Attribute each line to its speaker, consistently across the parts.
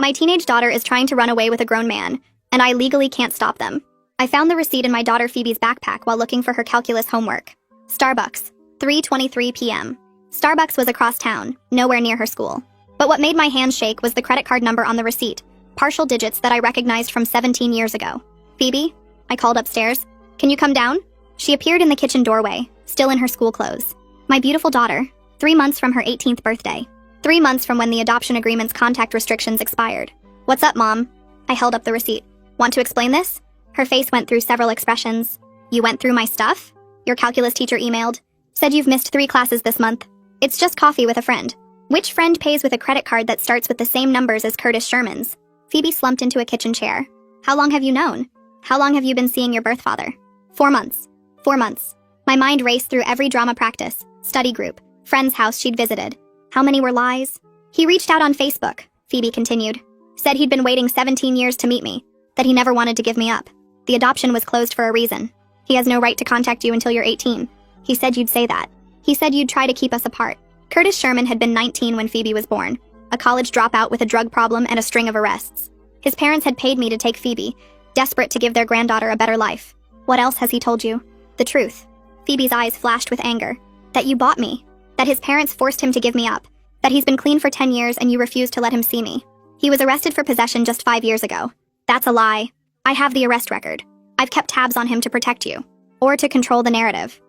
Speaker 1: My teenage daughter is trying to run away with a grown man, and I legally can't stop them. I found the receipt in my daughter Phoebe's backpack while looking for her calculus homework. Starbucks, 3:23 p.m. Starbucks was across town, nowhere near her school. But what made my hands shake was the credit card number on the receipt, partial digits that I recognized from 17 years ago. Phoebe? I called upstairs. Can you come down? She appeared in the kitchen doorway, still in her school clothes. My beautiful daughter, 3 months from her 18th birthday. 3 months from when the adoption agreement's contact restrictions expired. What's up, Mom? I held up the receipt. Want to explain this? Her face went through several expressions. You went through my stuff? Your calculus teacher emailed. Said you've missed 3 classes this month. It's just coffee with a friend. Which friend pays with a credit card that starts with the same numbers as Curtis Sherman's? Phoebe slumped into a kitchen chair. How long have you known? How long have you been seeing your birth father? 4 months. 4 months. My mind raced through every drama practice, study group, friend's house she'd visited. How many were lies? He reached out on Facebook, Phoebe continued. Said he'd been waiting 17 years to meet me, that he never wanted to give me up. The adoption was closed for a reason. He has no right to contact you until you're 18. He said you'd say that. He said you'd try to keep us apart. Curtis Sherman had been 19 when Phoebe was born, a college dropout with a drug problem and a string of arrests. His parents had paid me to take Phoebe, desperate to give their granddaughter a better life. What else has he told you? The truth. Phoebe's eyes flashed with anger. That you bought me. That his parents forced him to give me up. That he's been clean for 10 years and you refused to let him see me. He was arrested for possession just 5 years ago. That's a lie. I have the arrest record. I've kept tabs on him to protect you. Or to control the narrative.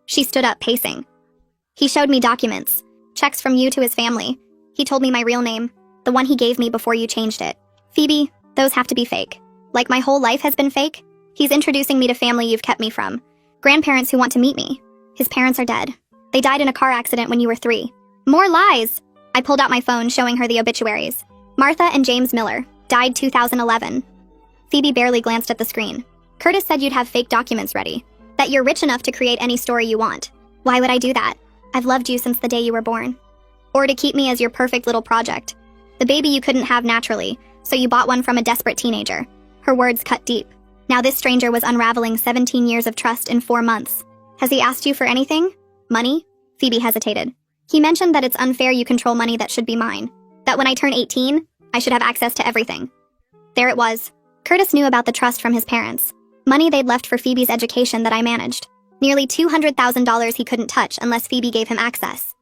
Speaker 1: She stood up, pacing. He showed me documents. Checks from you to his family. He told me my real name. The one he gave me before you changed it. Phoebe, those have to be fake. Like my whole life has been fake? He's introducing me to family you've kept me from. Grandparents who want to meet me. His parents are dead. They died in a car accident when you were 3. More lies! I pulled out my phone, showing her the obituaries. Martha and James Miller, died 2011. Phoebe barely glanced at the screen. Curtis said you'd have fake documents ready. That you're rich enough to create any story you want. Why would I do that? I've loved you since the day you were born. Or to keep me as your perfect little project. The baby you couldn't have naturally, so you bought one from a desperate teenager. Her words cut deep. Now this stranger was unraveling 17 years of trust in 4 months. Has he asked you for anything? Money? Phoebe hesitated. He mentioned that it's unfair you control money that should be mine. That when I turn 18, I should have access to everything. There it was. Curtis knew about the trust from his parents. Money they'd left for Phoebe's education that I managed. Nearly $200,000 he couldn't touch unless Phoebe gave him access.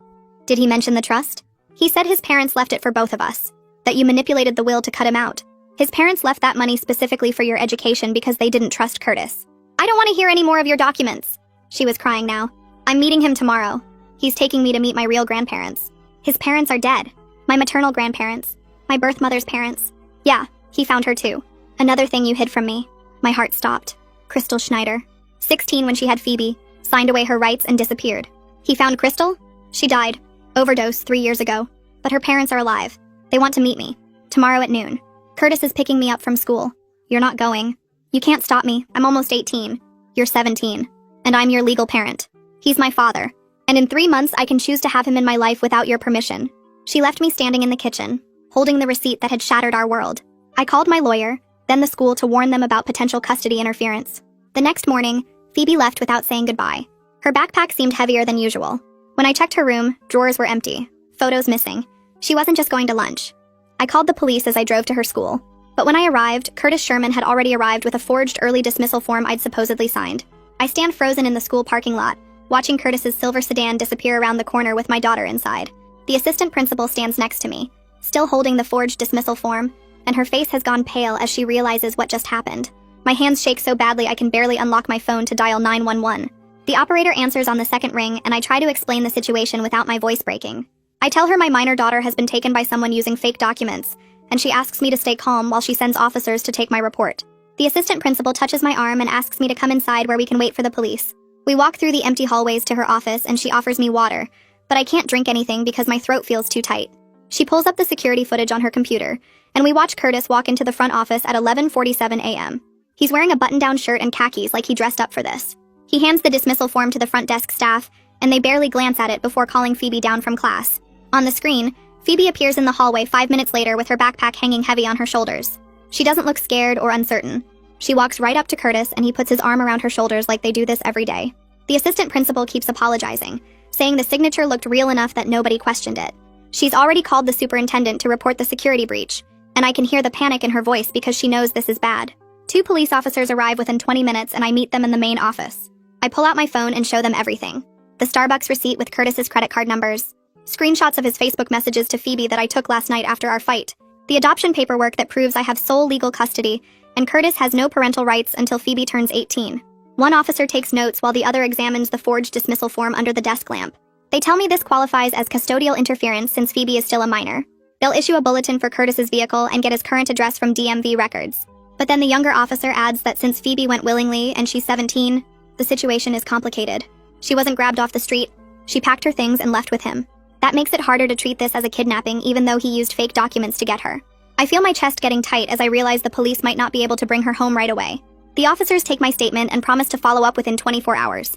Speaker 1: Did he mention the trust? He said his parents left it for both of us. That you manipulated the will to cut him out. His parents left that money specifically for your education because they didn't trust Curtis. I don't want to hear any more of your documents. She was crying now. I'm meeting him tomorrow. He's taking me to meet my real grandparents. His parents are dead. My maternal grandparents. My birth mother's parents. Yeah, he found her too. Another thing you hid from me. My heart stopped. Crystal Schneider. 16 when she had Phoebe. Signed away her rights and disappeared. He found Crystal? She died. Overdose 3 years ago. But her parents are alive. They want to meet me. Tomorrow at noon. Curtis is picking me up from school. You're not going. You can't stop me. I'm almost 18. You're 17. And I'm your legal parent. He's my father. And in 3 months I can choose to have him in my life without your permission. She left me standing in the kitchen, holding the receipt that had shattered our world. I called my lawyer, then the school to warn them about potential custody interference. The next morning, Phoebe left without saying goodbye. Her backpack seemed heavier than usual. When I checked her room, drawers were empty, photos missing. She wasn't just going to lunch. I called the police as I drove to her school. But when I arrived, Curtis Sherman had already arrived with a forged early dismissal form I'd supposedly signed. I stand frozen in the school parking lot, watching Curtis's silver sedan disappear around the corner with my daughter inside. The assistant principal stands next to me, still holding the forged dismissal form, and her face has gone pale as she realizes what just happened. My hands shake so badly I can barely unlock my phone to dial 911. The operator answers on the second ring, and I try to explain the situation without my voice breaking. I tell her my minor daughter has been taken by someone using fake documents, and she asks me to stay calm while she sends officers to take my report. The assistant principal touches my arm and asks me to come inside where we can wait for the police. We walk through the empty hallways to her office and she offers me water, but I can't drink anything because my throat feels too tight. She pulls up the security footage on her computer, and we watch Curtis walk into the front office at 11:47 a.m. He's wearing a button-down shirt and khakis like he dressed up for this. He hands the dismissal form to the front desk staff, and they barely glance at it before calling Phoebe down from class. On the screen, Phoebe appears in the hallway 5 minutes later with her backpack hanging heavy on her shoulders. She doesn't look scared or uncertain. She walks right up to Curtis and he puts his arm around her shoulders like they do this every day. The assistant principal keeps apologizing, saying the signature looked real enough that nobody questioned it. She's already called the superintendent to report the security breach, and I can hear the panic in her voice because she knows this is bad. 2 police officers arrive within 20 minutes and I meet them in the main office. I pull out my phone and show them everything. The Starbucks receipt with Curtis's credit card numbers, screenshots of his Facebook messages to Phoebe that I took last night after our fight, the adoption paperwork that proves I have sole legal custody, and Curtis has no parental rights until Phoebe turns 18. One officer takes notes while the other examines the forged dismissal form under the desk lamp. They tell me this qualifies as custodial interference since Phoebe is still a minor. They'll issue a bulletin for Curtis's vehicle and get his current address from DMV records. But then the younger officer adds that since Phoebe went willingly and she's 17, the situation is complicated. She wasn't grabbed off the street. She packed her things and left with him. That makes it harder to treat this as a kidnapping even though he used fake documents to get her. I feel my chest getting tight as I realize the police might not be able to bring her home right away. The officers take my statement and promise to follow up within 24 hours.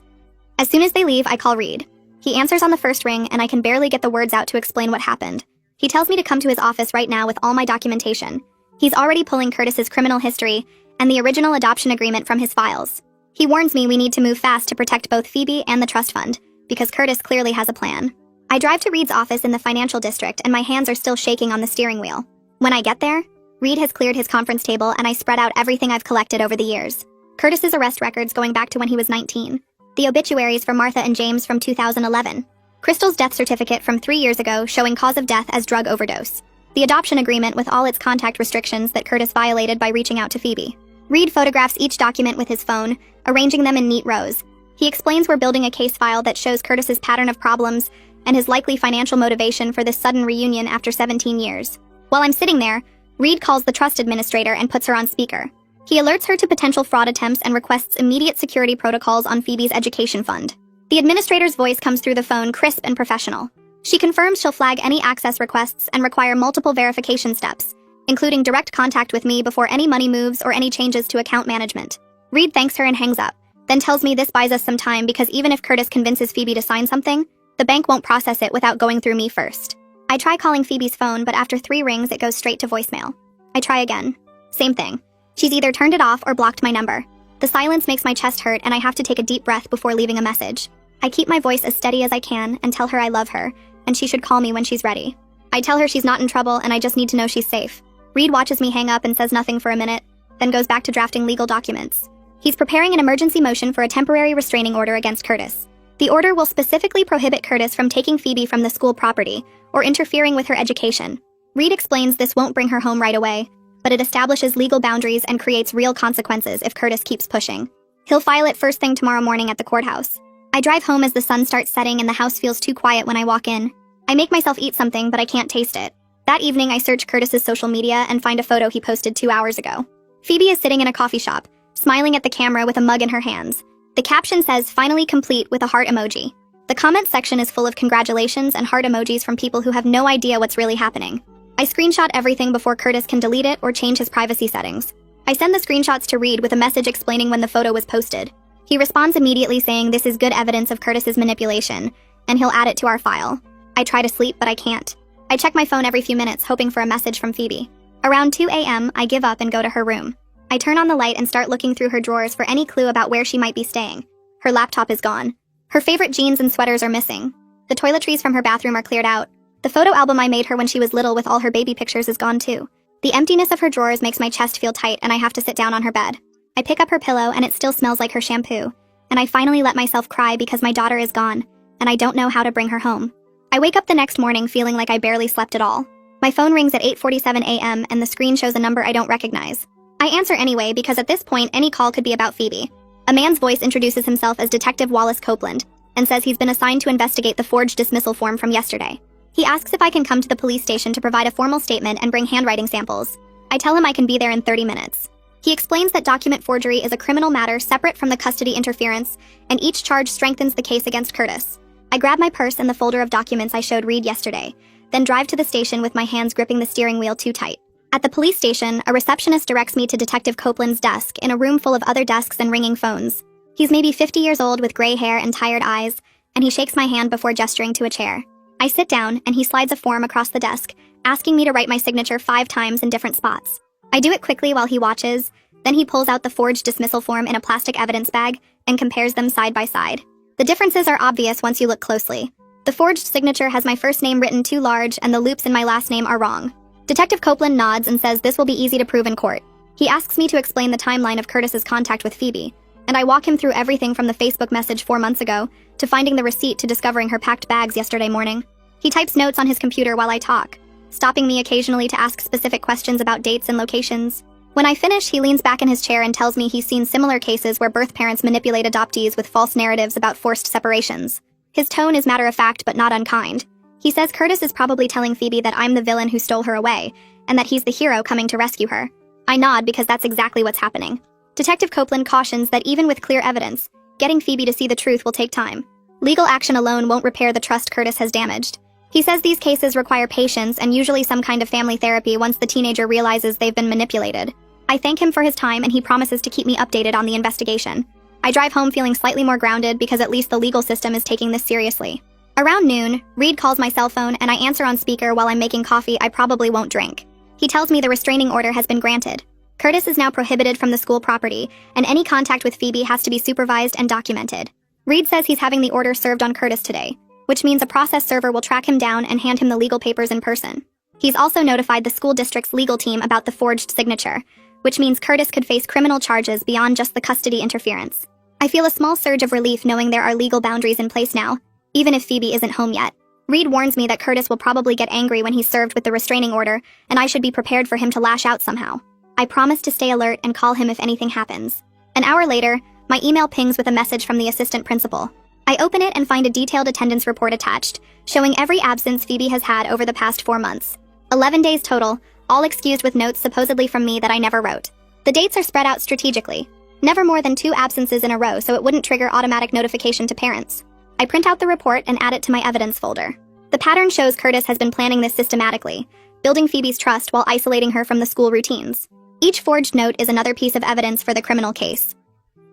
Speaker 1: As soon as they leave, I call Reed. He answers on the first ring and I can barely get the words out to explain what happened. He tells me to come to his office right now with all my documentation. He's already pulling Curtis's criminal history and the original adoption agreement from his files. He warns me we need to move fast to protect both Phoebe and the trust fund, because Curtis clearly has a plan. I drive to Reed's office in the financial district and my hands are still shaking on the steering wheel. When I get there, Reed has cleared his conference table and I spread out everything I've collected over the years. Curtis's arrest records going back to when he was 19. The obituaries for Martha and James from 2011. Crystal's death certificate from 3 years ago showing cause of death as drug overdose. The adoption agreement with all its contact restrictions that Curtis violated by reaching out to Phoebe. Reed photographs each document with his phone, arranging them in neat rows. He explains we're building a case file that shows Curtis's pattern of problems and his likely financial motivation for this sudden reunion after 17 years. While I'm sitting there, Reed calls the trust administrator and puts her on speaker. He alerts her to potential fraud attempts and requests immediate security protocols on Phoebe's education fund. The administrator's voice comes through the phone crisp and professional. She confirms she'll flag any access requests and require multiple verification steps, including direct contact with me before any money moves or any changes to account management. Reed thanks her and hangs up, then tells me this buys us some time because even if Curtis convinces Phoebe to sign something, the bank won't process it without going through me first. I try calling Phoebe's phone, but after 3 rings, it goes straight to voicemail. I try again. Same thing. She's either turned it off or blocked my number. The silence makes my chest hurt and I have to take a deep breath before leaving a message. I keep my voice as steady as I can and tell her I love her, and she should call me when she's ready. I tell her she's not in trouble and I just need to know she's safe. Reed watches me hang up and says nothing for a minute, then goes back to drafting legal documents. He's preparing an emergency motion for a temporary restraining order against Curtis. The order will specifically prohibit Curtis from taking Phoebe from the school property or interfering with her education. Reed explains this won't bring her home right away, but it establishes legal boundaries and creates real consequences if Curtis keeps pushing. He'll file it first thing tomorrow morning at the courthouse. I drive home as the sun starts setting and the house feels too quiet when I walk in. I make myself eat something, but I can't taste it. That evening, I search Curtis's social media and find a photo he posted 2 hours ago. Phoebe is sitting in a coffee shop, smiling at the camera with a mug in her hands. The caption says, "Finally complete," with a heart emoji. The comment section is full of congratulations and heart emojis from people who have no idea what's really happening. I screenshot everything before Curtis can delete it or change his privacy settings. I send the screenshots to Reed with a message explaining when the photo was posted. He responds immediately saying this is good evidence of Curtis's manipulation, and he'll add it to our file. I try to sleep, but I can't. I check my phone every few minutes, hoping for a message from Phoebe. Around 2 a.m., I give up and go to her room. I turn on the light and start looking through her drawers for any clue about where she might be staying. Her laptop is gone. Her favorite jeans and sweaters are missing. The toiletries from her bathroom are cleared out. The photo album I made her when she was little with all her baby pictures is gone too. The emptiness of her drawers makes my chest feel tight and I have to sit down on her bed. I pick up her pillow and it still smells like her shampoo. And I finally let myself cry because my daughter is gone, and I don't know how to bring her home. I wake up the next morning feeling like I barely slept at all. My phone rings at 8:47 a.m. and the screen shows a number I don't recognize. I answer anyway because at this point any call could be about Phoebe. A man's voice introduces himself as Detective Wallace Copeland and says he's been assigned to investigate the forged dismissal form from yesterday. He asks if I can come to the police station to provide a formal statement and bring handwriting samples. I tell him I can be there in 30 minutes. He explains that document forgery is a criminal matter separate from the custody interference, and each charge strengthens the case against Curtis. I grab my purse and the folder of documents I showed Reed yesterday, then drive to the station with my hands gripping the steering wheel too tight. At the police station, a receptionist directs me to Detective Copeland's desk in a room full of other desks and ringing phones. He's maybe 50 years old with gray hair and tired eyes, and he shakes my hand before gesturing to a chair. I sit down, and he slides a form across the desk, asking me to write my signature 5 times in different spots. I do it quickly while he watches, then he pulls out the forged dismissal form in a plastic evidence bag and compares them side by side. The differences are obvious once you look closely. The forged signature has my first name written too large and the loops in my last name are wrong. Detective Copeland nods and says this will be easy to prove in court. He asks me to explain the timeline of Curtis's contact with Phoebe, and I walk him through everything from the Facebook message 4 months ago to finding the receipt to discovering her packed bags yesterday morning. He types notes on his computer while I talk, stopping me occasionally to ask specific questions about dates and locations. When I finish, he leans back in his chair and tells me he's seen similar cases where birth parents manipulate adoptees with false narratives about forced separations. His tone is matter-of-fact but not unkind. He says Curtis is probably telling Phoebe that I'm the villain who stole her away, and that he's the hero coming to rescue her. I nod because that's exactly what's happening. Detective Copeland cautions that even with clear evidence, getting Phoebe to see the truth will take time. Legal action alone won't repair the trust Curtis has damaged. He says these cases require patience and usually some kind of family therapy once the teenager realizes they've been manipulated. I thank him for his time and he promises to keep me updated on the investigation. I drive home feeling slightly more grounded because at least the legal system is taking this seriously. Around noon, Reed calls my cell phone and I answer on speaker while I'm making coffee I probably won't drink. He tells me the restraining order has been granted. Curtis is now prohibited from the school property, and any contact with Phoebe has to be supervised and documented. Reed says he's having the order served on Curtis today, which means a process server will track him down and hand him the legal papers in person. He's also notified the school district's legal team about the forged signature, which means Curtis could face criminal charges beyond just the custody interference. I feel a small surge of relief knowing there are legal boundaries in place now, even if Phoebe isn't home yet. Reed warns me that Curtis will probably get angry when he's served with the restraining order, and I should be prepared for him to lash out somehow. I promise to stay alert and call him if anything happens. An hour later, my email pings with a message from the assistant principal. I open it and find a detailed attendance report attached, showing every absence Phoebe has had over the past 4 months. 11 days total, all excused with notes supposedly from me that I never wrote. The dates are spread out strategically. Never more than 2 absences in a row so it wouldn't trigger automatic notification to parents. I print out the report and add it to my evidence folder. The pattern shows Curtis has been planning this systematically, building Phoebe's trust while isolating her from the school routines. Each forged note is another piece of evidence for the criminal case.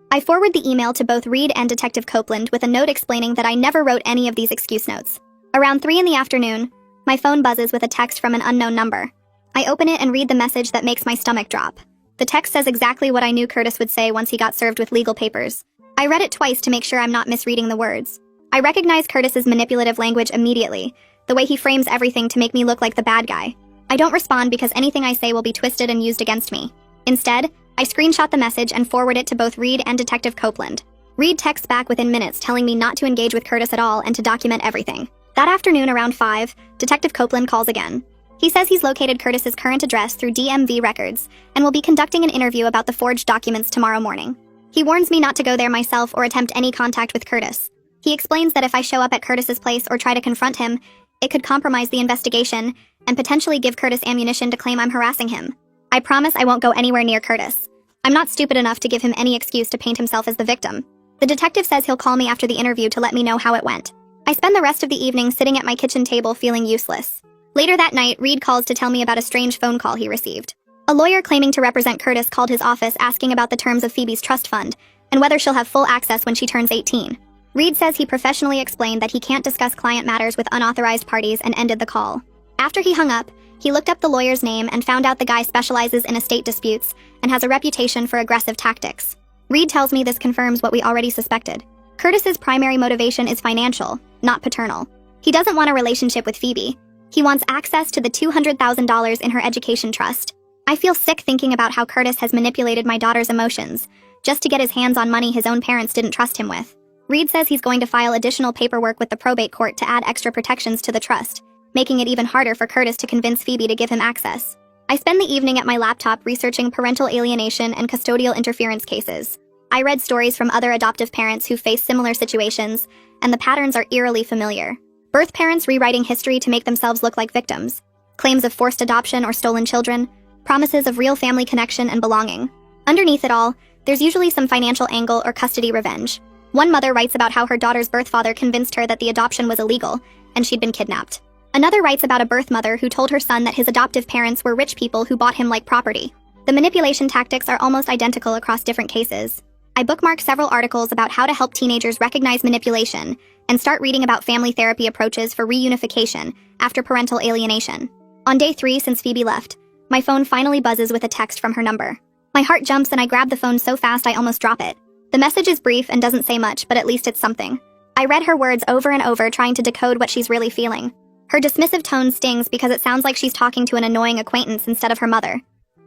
Speaker 1: I forward the email to both Reed and Detective Copeland with a note explaining that I never wrote any of these excuse notes. Around 3 in the afternoon, my phone buzzes with a text from an unknown number. I open it and read the message that makes my stomach drop. The text says exactly what I knew Curtis would say once he got served with legal papers. I read it twice to make sure I'm not misreading the words. I recognize Curtis's manipulative language immediately, the way he frames everything to make me look like the bad guy. I don't respond because anything I say will be twisted and used against me. Instead, I screenshot the message and forward it to both Reed and Detective Copeland. Reed texts back within minutes telling me not to engage with Curtis at all and to document everything. That afternoon around 5, Detective Copeland calls again. He says he's located Curtis's current address through DMV records and will be conducting an interview about the forged documents tomorrow morning. He warns me not to go there myself or attempt any contact with Curtis. He explains that if I show up at Curtis's place or try to confront him, it could compromise the investigation and potentially give Curtis ammunition to claim I'm harassing him. I promise I won't go anywhere near Curtis. I'm not stupid enough to give him any excuse to paint himself as the victim. The detective says he'll call me after the interview to let me know how it went. I spend the rest of the evening sitting at my kitchen table feeling useless. Later that night, Reed calls to tell me about a strange phone call he received. A lawyer claiming to represent Curtis called his office asking about the terms of Phoebe's trust fund and whether she'll have full access when she turns 18. Reed says he professionally explained that he can't discuss client matters with unauthorized parties and ended the call. After he hung up, he looked up the lawyer's name and found out the guy specializes in estate disputes and has a reputation for aggressive tactics. Reed tells me this confirms what we already suspected. Curtis's primary motivation is financial, not paternal. He doesn't want a relationship with Phoebe. He wants access to the $200,000 in her education trust. I feel sick thinking about how Curtis has manipulated my daughter's emotions just to get his hands on money his own parents didn't trust him with. Reed says he's going to file additional paperwork with the probate court to add extra protections to the trust, making it even harder for Curtis to convince Phoebe to give him access. I spend the evening at my laptop researching parental alienation and custodial interference cases. I read stories from other adoptive parents who face similar situations, and the patterns are eerily familiar. Birth parents rewriting history to make themselves look like victims, claims of forced adoption or stolen children, promises of real family connection and belonging. Underneath it all, there's usually some financial angle or custody revenge. One mother writes about how her daughter's birth father convinced her that the adoption was illegal, and she'd been kidnapped. Another writes about a birth mother who told her son that his adoptive parents were rich people who bought him like property. The manipulation tactics are almost identical across different cases. I bookmark several articles about how to help teenagers recognize manipulation and start reading about family therapy approaches for reunification after parental alienation. On day 3 since Phoebe left, my phone finally buzzes with a text from her number. My heart jumps and I grab the phone so fast I almost drop it. The message is brief and doesn't say much, but at least it's something. I read her words over and over trying to decode what she's really feeling. Her dismissive tone stings because it sounds like she's talking to an annoying acquaintance instead of her mother.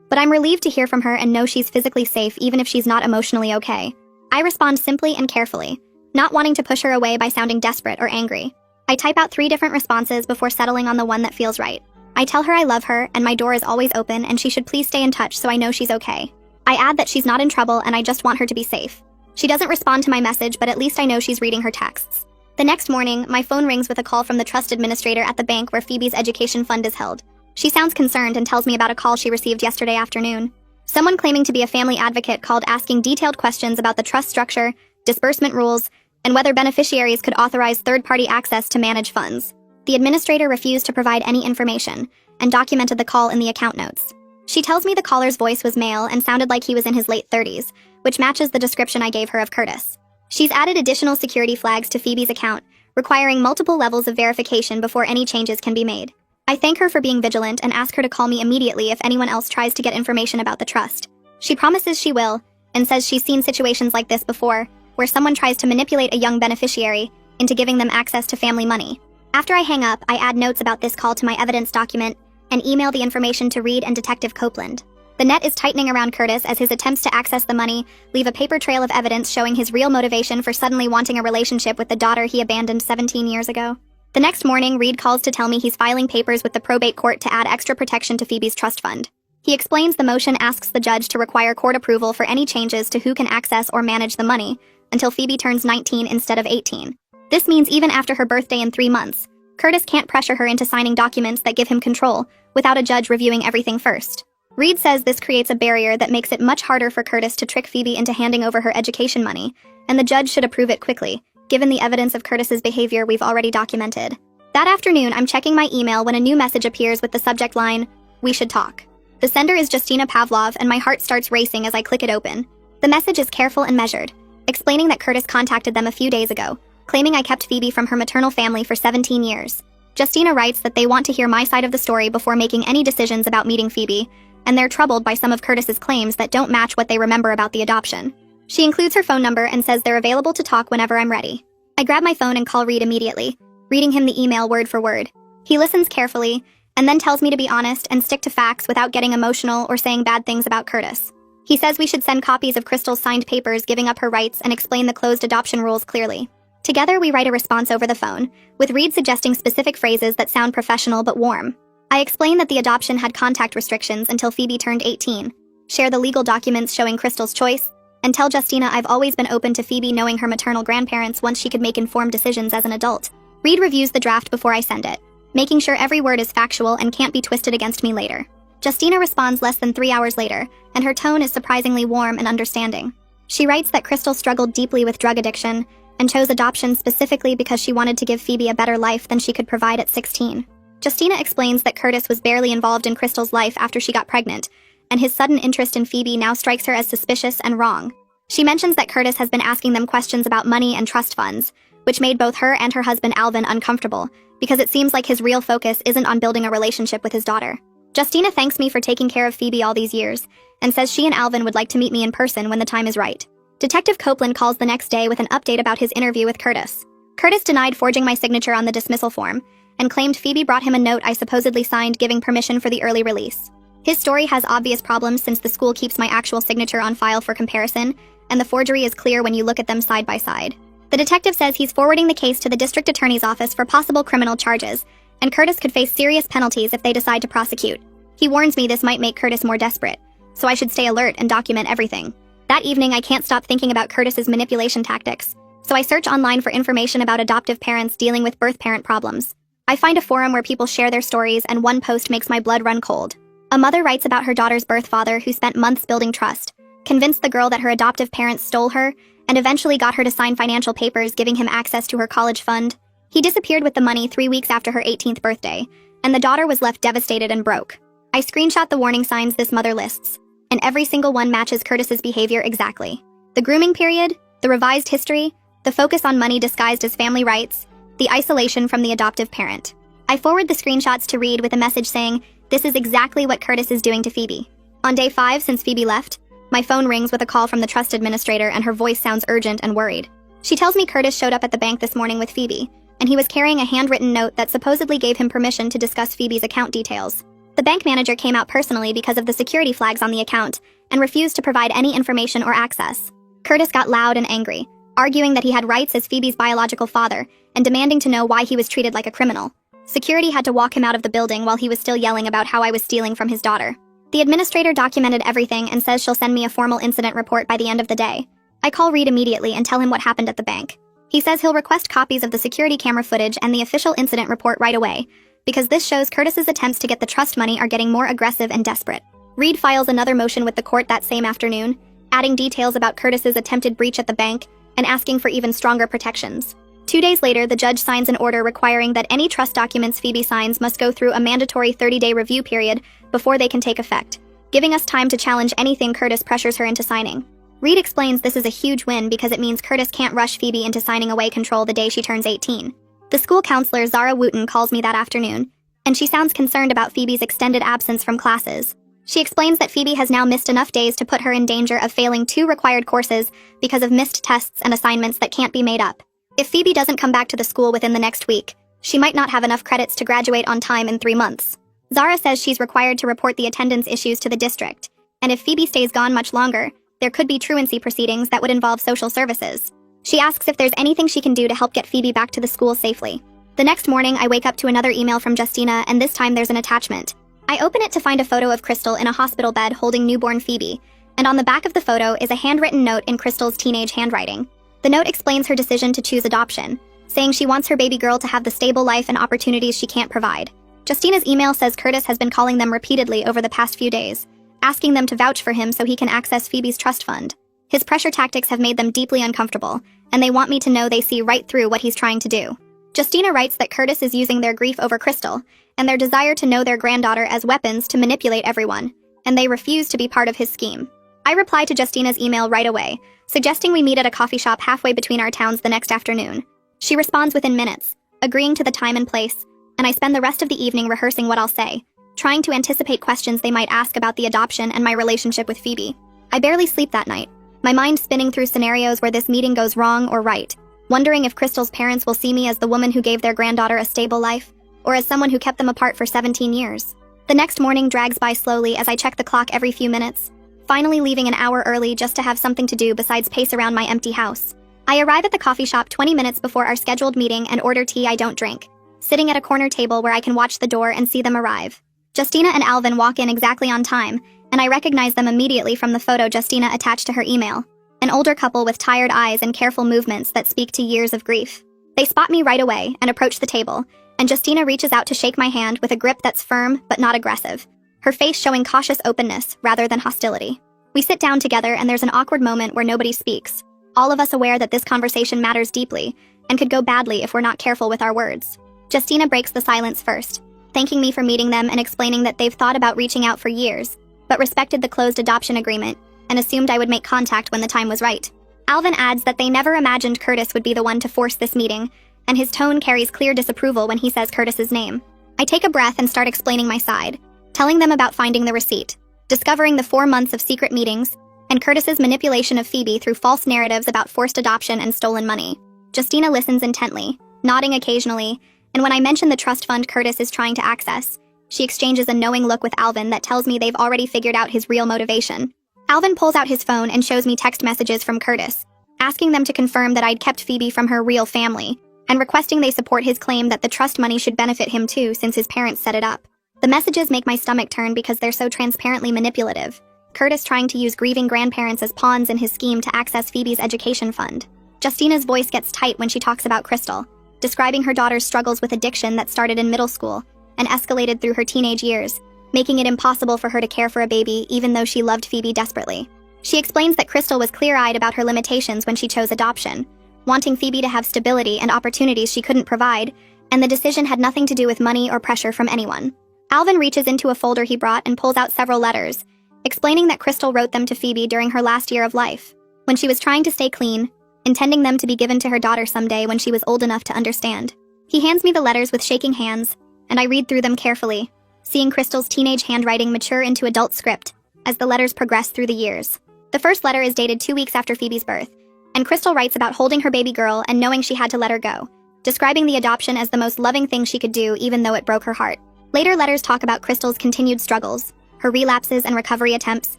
Speaker 1: But I'm relieved to hear from her and know she's physically safe even if she's not emotionally okay. I respond simply and carefully, not wanting to push her away by sounding desperate or angry. I type out 3 different responses before settling on the one that feels right. I tell her I love her and my door is always open and she should please stay in touch so I know she's okay. I add that she's not in trouble and I just want her to be safe. She doesn't respond to my message, but at least I know she's reading her texts. The next morning, my phone rings with a call from the trust administrator at the bank where Phoebe's education fund is held. She sounds concerned and tells me about a call she received yesterday afternoon. Someone claiming to be a family advocate called asking detailed questions about the trust structure, disbursement rules, and whether beneficiaries could authorize third-party access to manage funds. The administrator refused to provide any information and documented the call in the account notes. She tells me the caller's voice was male and sounded like he was in his late 30s, which matches the description I gave her of Curtis. She's added additional security flags to Phoebe's account, requiring multiple levels of verification before any changes can be made. I thank her for being vigilant and ask her to call me immediately if anyone else tries to get information about the trust. She promises she will, and says she's seen situations like this before, where someone tries to manipulate a young beneficiary into giving them access to family money. After I hang up, I add notes about this call to my evidence document and email the information to Reed and Detective Copeland. The net is tightening around Curtis as his attempts to access the money leave a paper trail of evidence showing his real motivation for suddenly wanting a relationship with the daughter he abandoned 17 years ago. The next morning, Reed calls to tell me he's filing papers with the probate court to add extra protection to Phoebe's trust fund. He explains the motion asks the judge to require court approval for any changes to who can access or manage the money until Phoebe turns 19 instead of 18. This means even after her birthday in 3 months, Curtis can't pressure her into signing documents that give him control without a judge reviewing everything first. Reed says this creates a barrier that makes it much harder for Curtis to trick Phoebe into handing over her education money, and the judge should approve it quickly, given the evidence of Curtis's behavior we've already documented. That afternoon, I'm checking my email when a new message appears with the subject line, "We should talk." The sender is Justina Pavlov, and my heart starts racing as I click it open. The message is careful and measured, explaining that Curtis contacted them a few days ago, claiming I kept Phoebe from her maternal family for 17 years. Justina writes that they want to hear my side of the story before making any decisions about meeting Phoebe, and they're troubled by some of Curtis's claims that don't match what they remember about the adoption. She includes her phone number and says they're available to talk whenever I'm ready. I grab my phone and call Reed immediately, reading him the email word for word. He listens carefully, and then tells me to be honest and stick to facts without getting emotional or saying bad things about Curtis. He says we should send copies of Crystal's signed papers giving up her rights and explain the closed adoption rules clearly. Together, we write a response over the phone, with Reed suggesting specific phrases that sound professional but warm. I explain that the adoption had contact restrictions until Phoebe turned 18, share the legal documents showing Crystal's choice, and tell Justina I've always been open to Phoebe knowing her maternal grandparents once she could make informed decisions as an adult. Reed reviews the draft before I send it, making sure every word is factual and can't be twisted against me later. Justina responds less than 3 hours later, and her tone is surprisingly warm and understanding. She writes that Crystal struggled deeply with drug addiction and chose adoption specifically because she wanted to give Phoebe a better life than she could provide at 16. Justina explains that Curtis was barely involved in Crystal's life after she got pregnant, and his sudden interest in Phoebe now strikes her as suspicious and wrong. She mentions that Curtis has been asking them questions about money and trust funds, which made both her and her husband Alvin uncomfortable, because it seems like his real focus isn't on building a relationship with his daughter. Justina thanks me for taking care of Phoebe all these years, and says she and Alvin would like to meet me in person when the time is right. Detective Copeland calls the next day with an update about his interview with Curtis. Curtis denied forging my signature on the dismissal form, and claimed Phoebe brought him a note I supposedly signed giving permission for the early release. His story has obvious problems since the school keeps my actual signature on file for comparison, and the forgery is clear when you look at them side by side. The detective says he's forwarding the case to the district attorney's office for possible criminal charges, and Curtis could face serious penalties if they decide to prosecute. He warns me this might make Curtis more desperate, so I should stay alert and document everything. That evening, I can't stop thinking about Curtis's manipulation tactics, so I search online for information about adoptive parents dealing with birth parent problems. I find a forum where people share their stories, and one post makes my blood run cold. A mother writes about her daughter's birth father who spent months building trust, convinced the girl that her adoptive parents stole her, and eventually got her to sign financial papers giving him access to her college fund. He disappeared with the money 3 weeks after her 18th birthday, and the daughter was left devastated and broke. I screenshot the warning signs this mother lists, and every single one matches Curtis's behavior exactly. The grooming period, the revised history, the focus on money disguised as family rights, the isolation from the adoptive parent. I forward the screenshots to Reed with a message saying, "This is exactly what Curtis is doing to Phoebe." On day 5 since Phoebe left, my phone rings with a call from the trust administrator and her voice sounds urgent and worried. She tells me Curtis showed up at the bank this morning with Phoebe, and he was carrying a handwritten note that supposedly gave him permission to discuss Phoebe's account details. The bank manager came out personally because of the security flags on the account and refused to provide any information or access. Curtis got loud and angry, arguing that he had rights as Phoebe's biological father and demanding to know why he was treated like a criminal. Security had to walk him out of the building while he was still yelling about how I was stealing from his daughter. The administrator documented everything and says she'll send me a formal incident report by the end of the day. I call Reed immediately and tell him what happened at the bank. He says he'll request copies of the security camera footage and the official incident report right away, because this shows Curtis's attempts to get the trust money are getting more aggressive and desperate. Reed files another motion with the court that same afternoon, adding details about Curtis's attempted breach at the bank and asking for even stronger protections. 2 days later, the judge signs an order requiring that any trust documents Phoebe signs must go through a mandatory 30-day review period before they can take effect, giving us time to challenge anything Curtis pressures her into signing. Reed explains this is a huge win because it means Curtis can't rush Phoebe into signing away control the day she turns 18. The school counselor, Zara Wooten, calls me that afternoon, and she sounds concerned about Phoebe's extended absence from classes. She explains that Phoebe has now missed enough days to put her in danger of failing 2 required courses because of missed tests and assignments that can't be made up. If Phoebe doesn't come back to the school within the next week, she might not have enough credits to graduate on time in 3 months. Zara says she's required to report the attendance issues to the district, and if Phoebe stays gone much longer, there could be truancy proceedings that would involve social services. She asks if there's anything she can do to help get Phoebe back to the school safely. The next morning, I wake up to another email from Justina, and this time there's an attachment. I open it to find a photo of Crystal in a hospital bed holding newborn Phoebe, and on the back of the photo is a handwritten note in Crystal's teenage handwriting. The note explains her decision to choose adoption, saying she wants her baby girl to have the stable life and opportunities she can't provide. Justina's email says Curtis has been calling them repeatedly over the past few days, asking them to vouch for him so he can access Phoebe's trust fund. His pressure tactics have made them deeply uncomfortable, and they want me to know they see right through what he's trying to do. Justina writes that Curtis is using their grief over Crystal, and their desire to know their granddaughter as weapons to manipulate everyone, and they refuse to be part of his scheme. I reply to Justina's email right away, suggesting we meet at a coffee shop halfway between our towns the next afternoon. She responds within minutes, agreeing to the time and place, and I spend the rest of the evening rehearsing what I'll say, trying to anticipate questions they might ask about the adoption and my relationship with Phoebe. I barely sleep that night, my mind spinning through scenarios where this meeting goes wrong or right, wondering if Crystal's parents will see me as the woman who gave their granddaughter a stable life, or as someone who kept them apart for 17 years. The next morning drags by slowly as I check the clock every few minutes, finally leaving an hour early just to have something to do besides pace around my empty house. I arrive at the coffee shop 20 minutes before our scheduled meeting and order tea I don't drink, sitting at a corner table where I can watch the door and see them arrive. Justina and Alvin walk in exactly on time, and I recognize them immediately from the photo Justina attached to her email, an older couple with tired eyes and careful movements that speak to years of grief. They spot me right away and approach the table, and Justina reaches out to shake my hand with a grip that's firm but not aggressive, her face showing cautious openness rather than hostility. We sit down together and there's an awkward moment where nobody speaks, all of us aware that this conversation matters deeply and could go badly if we're not careful with our words. Justina breaks the silence first, thanking me for meeting them and explaining that they've thought about reaching out for years, but respected the closed adoption agreement and assumed I would make contact when the time was right. Alvin adds that they never imagined Curtis would be the one to force this meeting, and his tone carries clear disapproval when he says Curtis's name. I take a breath and start explaining my side, telling them about finding the receipt, discovering the 4 months of secret meetings, and Curtis's manipulation of Phoebe through false narratives about forced adoption and stolen money. Justina listens intently, nodding occasionally, and when I mention the trust fund Curtis is trying to access, she exchanges a knowing look with Alvin that tells me they've already figured out his real motivation. Alvin pulls out his phone and shows me text messages from Curtis, asking them to confirm that I'd kept Phoebe from her real family, and requesting they support his claim that the trust money should benefit him too since his parents set it up. The messages make my stomach turn because they're so transparently manipulative. Curtis trying to use grieving grandparents as pawns in his scheme to access Phoebe's education fund. Justina's voice gets tight when she talks about Crystal, describing her daughter's struggles with addiction that started in middle school and escalated through her teenage years, making it impossible for her to care for a baby even though she loved Phoebe desperately. She explains that Crystal was clear-eyed about her limitations when she chose adoption, wanting Phoebe to have stability and opportunities she couldn't provide, and the decision had nothing to do with money or pressure from anyone. Alvin reaches into a folder he brought and pulls out several letters, explaining that Crystal wrote them to Phoebe during her last year of life, when she was trying to stay clean, intending them to be given to her daughter someday when she was old enough to understand. He hands me the letters with shaking hands, and I read through them carefully, seeing Crystal's teenage handwriting mature into adult script as the letters progress through the years. The first letter is dated 2 weeks after Phoebe's birth, and Crystal writes about holding her baby girl and knowing she had to let her go, describing the adoption as the most loving thing she could do even though it broke her heart. Later letters talk about Crystal's continued struggles, her relapses and recovery attempts,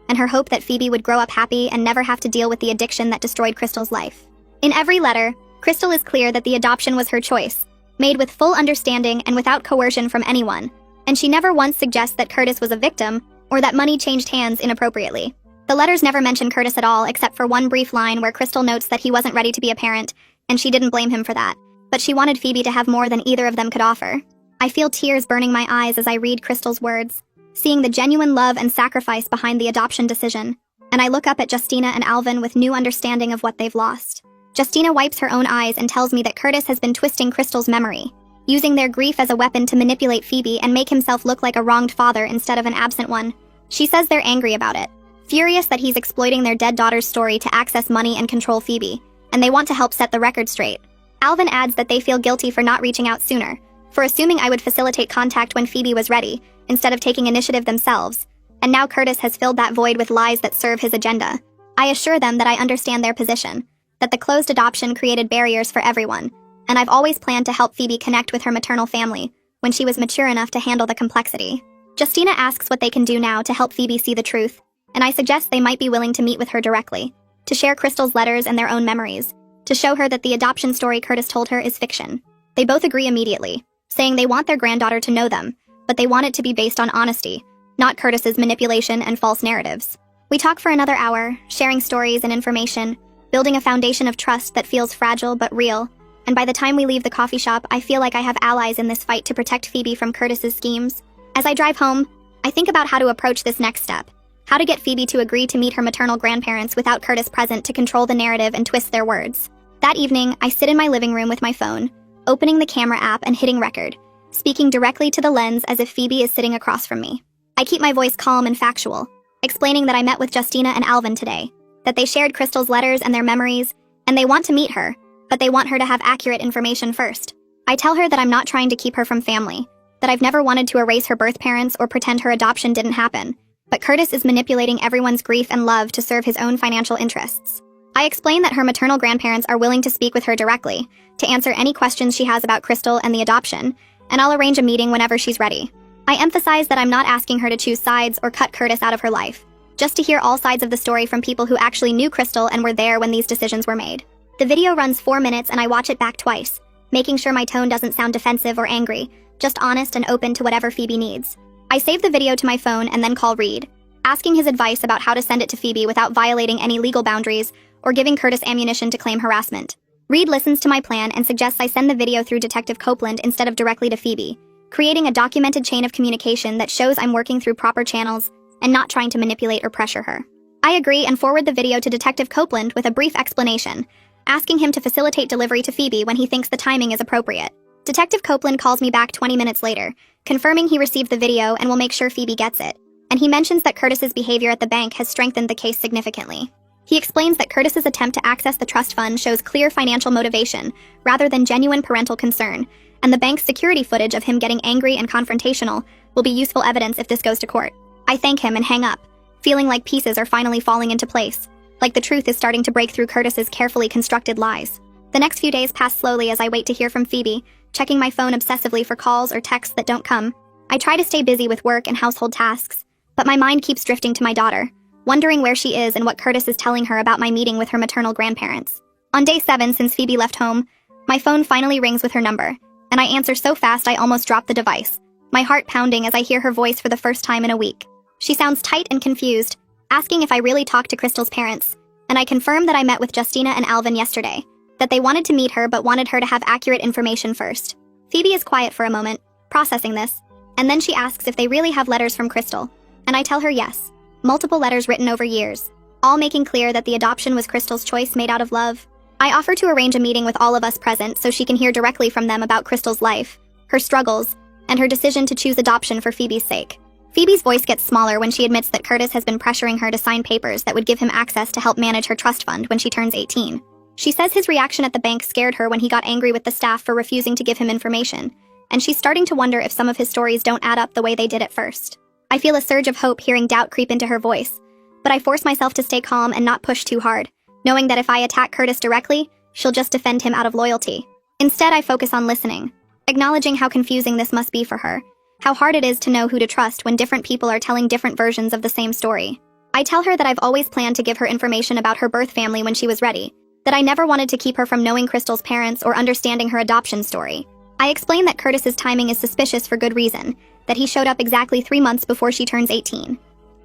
Speaker 1: and her hope that Phoebe would grow up happy and never have to deal with the addiction that destroyed Crystal's life. In every letter, Crystal is clear that the adoption was her choice, made with full understanding and without coercion from anyone, and she never once suggests that Curtis was a victim or that money changed hands inappropriately. The letters never mention Curtis at all except for one brief line where Crystal notes that he wasn't ready to be a parent, and she didn't blame him for that, but she wanted Phoebe to have more than either of them could offer. I feel tears burning my eyes as I read Crystal's words, seeing the genuine love and sacrifice behind the adoption decision, and I look up at Justina and Alvin with new understanding of what they've lost. Justina wipes her own eyes and tells me that Curtis has been twisting Crystal's memory, using their grief as a weapon to manipulate Phoebe and make himself look like a wronged father instead of an absent one. She says they're angry about it, furious that he's exploiting their dead daughter's story to access money and control Phoebe, and they want to help set the record straight. Alvin adds that they feel guilty for not reaching out sooner, for assuming I would facilitate contact when Phoebe was ready, instead of taking initiative themselves, and now Curtis has filled that void with lies that serve his agenda. I assure them that I understand their position, that the closed adoption created barriers for everyone, and I've always planned to help Phoebe connect with her maternal family when she was mature enough to handle the complexity. Justina asks what they can do now to help Phoebe see the truth, and I suggest they might be willing to meet with her directly, to share Crystal's letters and their own memories, to show her that the adoption story Curtis told her is fiction. They both agree immediately, saying they want their granddaughter to know them, but they want it to be based on honesty, not Curtis's manipulation and false narratives. We talk for another hour, sharing stories and information, building a foundation of trust that feels fragile but real, and by the time we leave the coffee shop, I feel like I have allies in this fight to protect Phoebe from Curtis's schemes. As I drive home, I think about how to approach this next step, how to get Phoebe to agree to meet her maternal grandparents without Curtis present to control the narrative and twist their words. That evening, I sit in my living room with my phone, opening the camera app and hitting record, speaking directly to the lens as if Phoebe is sitting across from me. I keep my voice calm and factual, explaining that I met with Justina and Alvin today, that they shared Crystal's letters and their memories, and they want to meet her, but they want her to have accurate information first. I tell her that I'm not trying to keep her from family, that I've never wanted to erase her birth parents or pretend her adoption didn't happen, but Curtis is manipulating everyone's grief and love to serve his own financial interests. I explain that her maternal grandparents are willing to speak with her directly, to answer any questions she has about Crystal and the adoption, and I'll arrange a meeting whenever she's ready. I emphasize that I'm not asking her to choose sides or cut Curtis out of her life, just to hear all sides of the story from people who actually knew Crystal and were there when these decisions were made. The video runs 4 minutes and I watch it back twice, making sure my tone doesn't sound defensive or angry, just honest and open to whatever Phoebe needs. I save the video to my phone and then call Reed, asking his advice about how to send it to Phoebe without violating any legal boundaries or giving Curtis ammunition to claim harassment. Reed listens to my plan and suggests I send the video through Detective Copeland instead of directly to Phoebe, creating a documented chain of communication that shows I'm working through proper channels and not trying to manipulate or pressure her. I agree and forward the video to Detective Copeland with a brief explanation, asking him to facilitate delivery to Phoebe when he thinks the timing is appropriate. Detective Copeland calls me back 20 minutes later, confirming he received the video and will make sure Phoebe gets it, and he mentions that Curtis's behavior at the bank has strengthened the case significantly. He explains that Curtis's attempt to access the trust fund shows clear financial motivation rather than genuine parental concern, and the bank's security footage of him getting angry and confrontational will be useful evidence if this goes to court. I thank him and hang up, feeling like pieces are finally falling into place, like the truth is starting to break through Curtis's carefully constructed lies. The next few days pass slowly as I wait to hear from Phoebe, checking my phone obsessively for calls or texts that don't come. I try to stay busy with work and household tasks, but my mind keeps drifting to my daughter, wondering where she is and what Curtis is telling her about my meeting with her maternal grandparents. On day 7 since Phoebe left home, my phone finally rings with her number, and I answer so fast I almost drop the device, my heart pounding as I hear her voice for the first time in a week. She sounds tight and confused, asking if I really talked to Crystal's parents, and I confirm that I met with Justina and Alvin yesterday, that they wanted to meet her but wanted her to have accurate information first. Phoebe is quiet for a moment, processing this, and then she asks if they really have letters from Crystal, and I tell her yes. Multiple letters written over years, all making clear that the adoption was Crystal's choice made out of love. I offer to arrange a meeting with all of us present so she can hear directly from them about Crystal's life, her struggles, and her decision to choose adoption for Phoebe's sake. Phoebe's voice gets smaller when she admits that Curtis has been pressuring her to sign papers that would give him access to help manage her trust fund when she turns 18. She says his reaction at the bank scared her when he got angry with the staff for refusing to give him information, and she's starting to wonder if some of his stories don't add up the way they did at first. I feel a surge of hope hearing doubt creep into her voice, but I force myself to stay calm and not push too hard, knowing that if I attack Curtis directly, she'll just defend him out of loyalty. Instead, I focus on listening, acknowledging how confusing this must be for her, how hard it is to know who to trust when different people are telling different versions of the same story. I tell her that I've always planned to give her information about her birth family when she was ready, that I never wanted to keep her from knowing Crystal's parents or understanding her adoption story. I explain that Curtis's timing is suspicious for good reason, that he showed up exactly 3 months before she turns 18,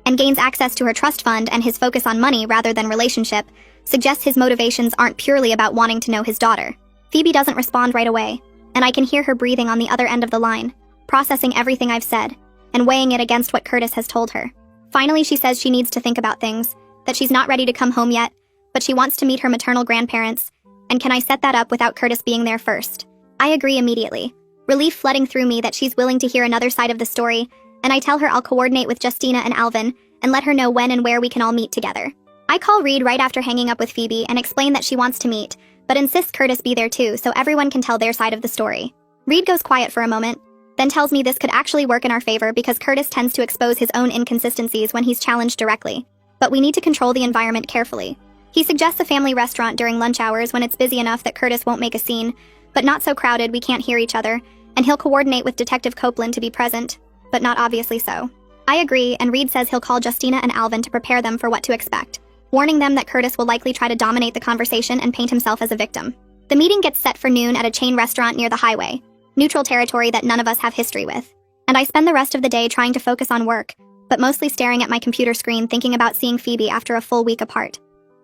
Speaker 1: and gains access to her trust fund, and his focus on money rather than relationship suggests his motivations aren't purely about wanting to know his daughter. Phoebe doesn't respond right away, and I can hear her breathing on the other end of the line, processing everything I've said, and weighing it against what Curtis has told her. Finally, she says she needs to think about things, that she's not ready to come home yet, but she wants to meet her maternal grandparents, and can I set that up without Curtis being there first? I agree immediately, relief flooding through me that she's willing to hear another side of the story, and I tell her I'll coordinate with Justina and Alvin and let her know when and where we can all meet together. I call Reed right after hanging up with Phoebe and explain that she wants to meet, but insists Curtis be there too so everyone can tell their side of the story. Reed goes quiet for a moment, then tells me this could actually work in our favor because Curtis tends to expose his own inconsistencies when he's challenged directly, but we need to control the environment carefully. He suggests a family restaurant during lunch hours when it's busy enough that Curtis won't make a scene, but not so crowded we can't hear each other, and he'll coordinate with Detective Copeland to be present, but not obviously so. I agree, and Reed says he'll call Justina and Alvin to prepare them for what to expect, warning them that Curtis will likely try to dominate the conversation and paint himself as a victim. The meeting gets set for noon at a chain restaurant near the highway, neutral territory that none of us have history with, and I spend the rest of the day trying to focus on work, but mostly staring at my computer screen thinking about seeing Phoebe after a full week apart.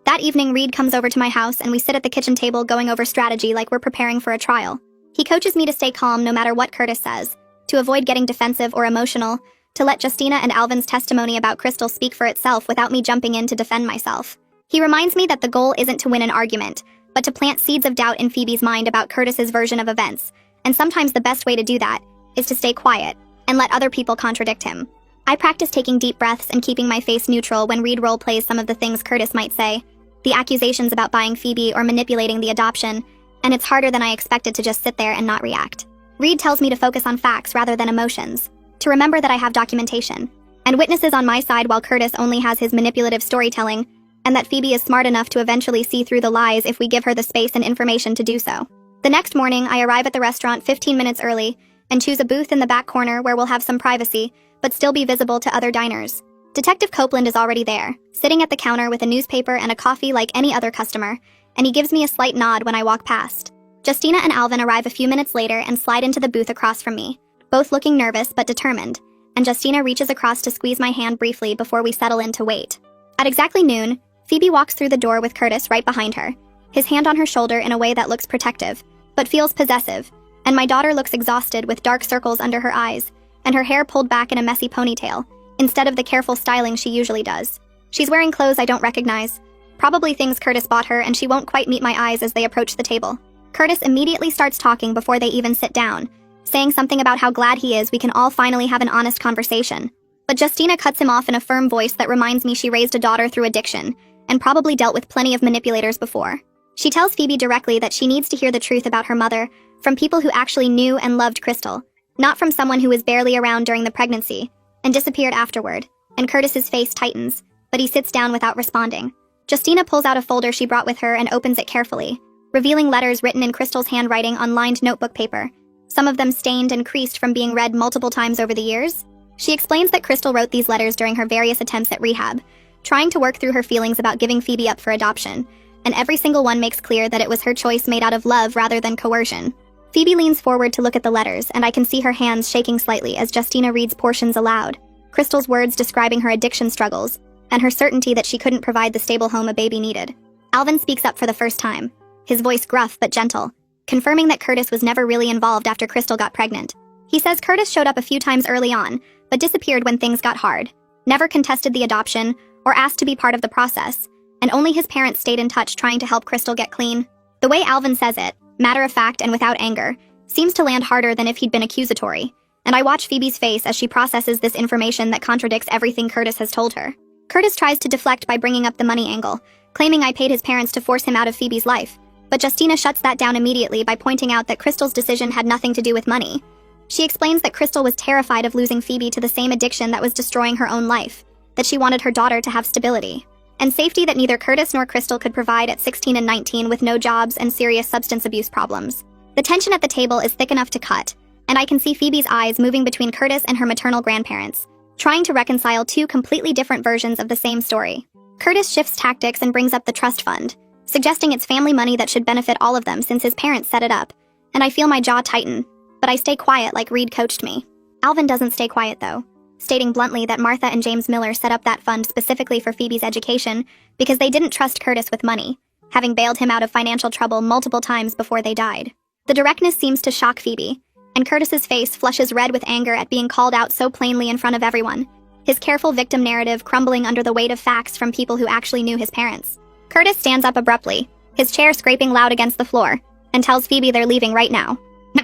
Speaker 1: That evening, Reed comes over to my house and we sit at the kitchen table going over strategy like we're preparing for a trial. He coaches me to stay calm no matter what Curtis says, to avoid getting defensive or emotional, to let Justina and Alvin's testimony about Crystal speak for itself without me jumping in to defend myself. He reminds me that the goal isn't to win an argument, but to plant seeds of doubt in Phoebe's mind about Curtis's version of events, and sometimes the best way to do that is to stay quiet and let other people contradict him. I practice taking deep breaths and keeping my face neutral when Reed role-plays some of the things Curtis might say, the accusations about buying Phoebe or manipulating the adoption, and it's harder than I expected to just sit there and not react. Reed tells me to focus on facts rather than emotions, to remember that I have documentation, and witnesses on my side while Curtis only has his manipulative storytelling, and that Phoebe is smart enough to eventually see through the lies if we give her the space and information to do so. The next morning, I arrive at the restaurant 15 minutes early and choose a booth in the back corner where we'll have some privacy, but still be visible to other diners. Detective Copeland is already there, sitting at the counter with a newspaper and a coffee like any other customer, and he gives me a slight nod when I walk past. Justina and Alvin arrive a few minutes later and slide into the booth across from me, both looking nervous but determined, and Justina reaches across to squeeze my hand briefly before we settle in to wait. At exactly noon, Phoebe walks through the door with Curtis right behind her, his hand on her shoulder in a way that looks protective, but feels possessive, and my daughter looks exhausted with dark circles under her eyes, and her hair pulled back in a messy ponytail, instead of the careful styling she usually does. She's wearing clothes I don't recognize, probably things Curtis bought her, and she won't quite meet my eyes as they approach the table. Curtis immediately starts talking before they even sit down, saying something about how glad he is we can all finally have an honest conversation. But Justina cuts him off in a firm voice that reminds me she raised a daughter through addiction, and probably dealt with plenty of manipulators before. She tells Phoebe directly that she needs to hear the truth about her mother from people who actually knew and loved Crystal, not from someone who was barely around during the pregnancy and disappeared afterward, and Curtis's face tightens, but he sits down without responding. Justina pulls out a folder she brought with her and opens it carefully, revealing letters written in Crystal's handwriting on lined notebook paper, some of them stained and creased from being read multiple times over the years. She explains that Crystal wrote these letters during her various attempts at rehab, trying to work through her feelings about giving Phoebe up for adoption, and every single one makes clear that it was her choice made out of love rather than coercion. Phoebe leans forward to look at the letters, and I can see her hands shaking slightly as Justina reads portions aloud, Crystal's words describing her addiction struggles, and her certainty that she couldn't provide the stable home a baby needed. Alvin speaks up for the first time, his voice gruff but gentle, confirming that Curtis was never really involved after Crystal got pregnant. He says Curtis showed up a few times early on, but disappeared when things got hard, never contested the adoption or asked to be part of the process, and only his parents stayed in touch trying to help Crystal get clean. The way Alvin says it, matter of fact and without anger, seems to land harder than if he'd been accusatory, and I watch Phoebe's face as she processes this information that contradicts everything Curtis has told her. Curtis tries to deflect by bringing up the money angle, claiming I paid his parents to force him out of Phoebe's life, but Justina shuts that down immediately by pointing out that Crystal's decision had nothing to do with money. She explains that Crystal was terrified of losing Phoebe to the same addiction that was destroying her own life, that she wanted her daughter to have stability and safety that neither Curtis nor Crystal could provide at 16 and 19 with no jobs and serious substance abuse problems. The tension at the table is thick enough to cut, and I can see Phoebe's eyes moving between Curtis and her maternal grandparents, trying to reconcile two completely different versions of the same story. Curtis shifts tactics and brings up the trust fund, suggesting it's family money that should benefit all of them since his parents set it up, and I feel my jaw tighten, but I stay quiet like Reed coached me. Alvin doesn't stay quiet though, stating bluntly that Martha and James Miller set up that fund specifically for Phoebe's education because they didn't trust Curtis with money, having bailed him out of financial trouble multiple times before they died. The directness seems to shock Phoebe, and Curtis's face flushes red with anger at being called out so plainly in front of everyone, his careful victim narrative crumbling under the weight of facts from people who actually knew his parents. Curtis stands up abruptly, his chair scraping loud against the floor, and tells Phoebe they're leaving right now.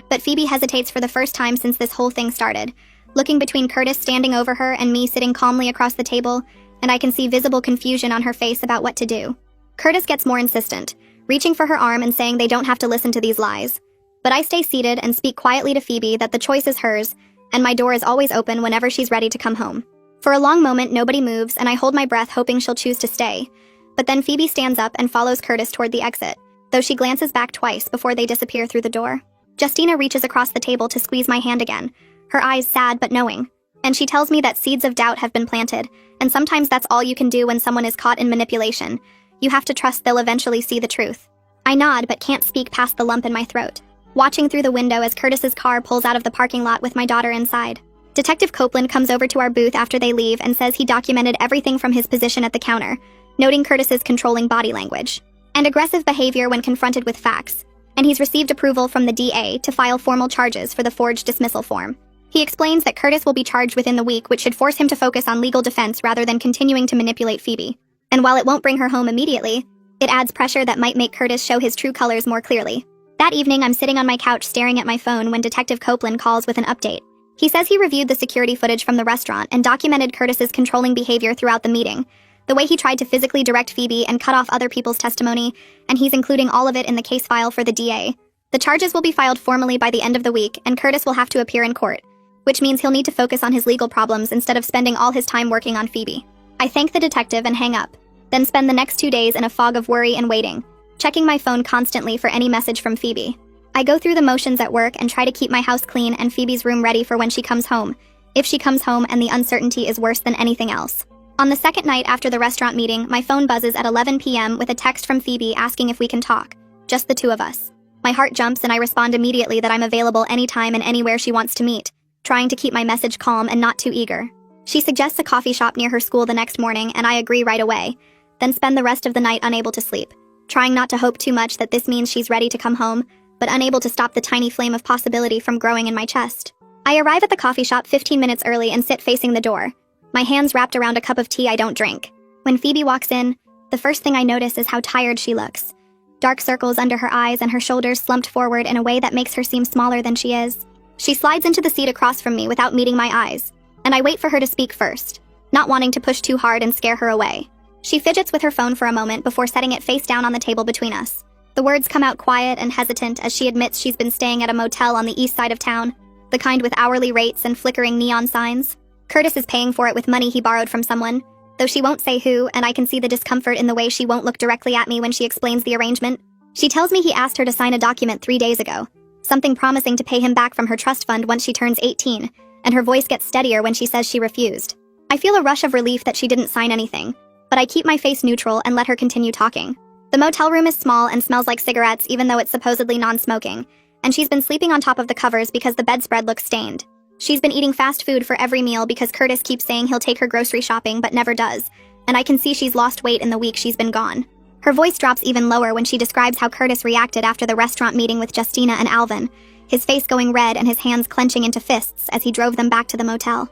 Speaker 1: But Phoebe hesitates for the first time since this whole thing started, looking between Curtis standing over her and me sitting calmly across the table, and I can see visible confusion on her face about what to do. Curtis gets more insistent, reaching for her arm and saying they don't have to listen to these lies. But I stay seated and speak quietly to Phoebe that the choice is hers, and my door is always open whenever she's ready to come home. For a long moment, nobody moves, and I hold my breath hoping she'll choose to stay. But then Phoebe stands up and follows Curtis toward the exit, though she glances back twice before they disappear through the door. Justina reaches across the table to squeeze my hand again, her eyes sad but knowing, and she tells me that seeds of doubt have been planted, and sometimes that's all you can do when someone is caught in manipulation. You have to trust they'll eventually see the truth. I nod but can't speak past the lump in my throat, watching through the window as Curtis's car pulls out of the parking lot with my daughter inside. Detective Copeland comes over to our booth after they leave and says he documented everything from his position at the counter, noting Curtis's controlling body language and aggressive behavior when confronted with facts, and he's received approval from the DA to file formal charges for the forged dismissal form. He explains that Curtis will be charged within the week, which should force him to focus on legal defense rather than continuing to manipulate Phoebe. And while it won't bring her home immediately, it adds pressure that might make Curtis show his true colors more clearly. That evening, I'm sitting on my couch staring at my phone when Detective Copeland calls with an update. He says he reviewed the security footage from the restaurant and documented Curtis's controlling behavior throughout the meeting, the way he tried to physically direct Phoebe and cut off other people's testimony, and he's including all of it in the case file for the DA. The charges will be filed formally by the end of the week, and Curtis will have to appear in court, which means he'll need to focus on his legal problems instead of spending all his time working on Phoebe. I thank the detective and hang up, then spend the next 2 days in a fog of worry and waiting, checking my phone constantly for any message from Phoebe. I go through the motions at work and try to keep my house clean and Phoebe's room ready for when she comes home, if she comes home and the uncertainty is worse than anything else. On the second night after the restaurant meeting, my phone buzzes at 11 p.m. with a text from Phoebe asking if we can talk, just the two of us. My heart jumps and I respond immediately that I'm available anytime and anywhere she wants to meet, trying to keep my message calm and not too eager. She suggests a coffee shop near her school the next morning, and I agree right away, then spend the rest of the night unable to sleep, trying not to hope too much that this means she's ready to come home, but unable to stop the tiny flame of possibility from growing in my chest. I arrive at the coffee shop 15 minutes early and sit facing the door, my hands wrapped around a cup of tea I don't drink. When Phoebe walks in, the first thing I notice is how tired she looks. Dark circles under her eyes and her shoulders slumped forward in a way that makes her seem smaller than she is. She slides into the seat across from me without meeting my eyes, and I wait for her to speak first, not wanting to push too hard and scare her away. She fidgets with her phone for a moment before setting it face down on the table between us. The words come out quiet and hesitant as she admits she's been staying at a motel on the east side of town, the kind with hourly rates and flickering neon signs. Curtis is paying for it with money he borrowed from someone, though she won't say who, and I can see the discomfort in the way she won't look directly at me when she explains the arrangement. She tells me he asked her to sign a document 3 days ago, something promising to pay him back from her trust fund once she turns 18, and her voice gets steadier when she says she refused. I feel a rush of relief that she didn't sign anything, but I keep my face neutral and let her continue talking. The motel room is small and smells like cigarettes even though it's supposedly non-smoking, and she's been sleeping on top of the covers because the bedspread looks stained. She's been eating fast food for every meal because Curtis keeps saying he'll take her grocery shopping but never does, and I can see she's lost weight in the week she's been gone. Her voice drops even lower when she describes how Curtis reacted after the restaurant meeting with Justina and Alvin, his face going red and his hands clenching into fists as he drove them back to the motel.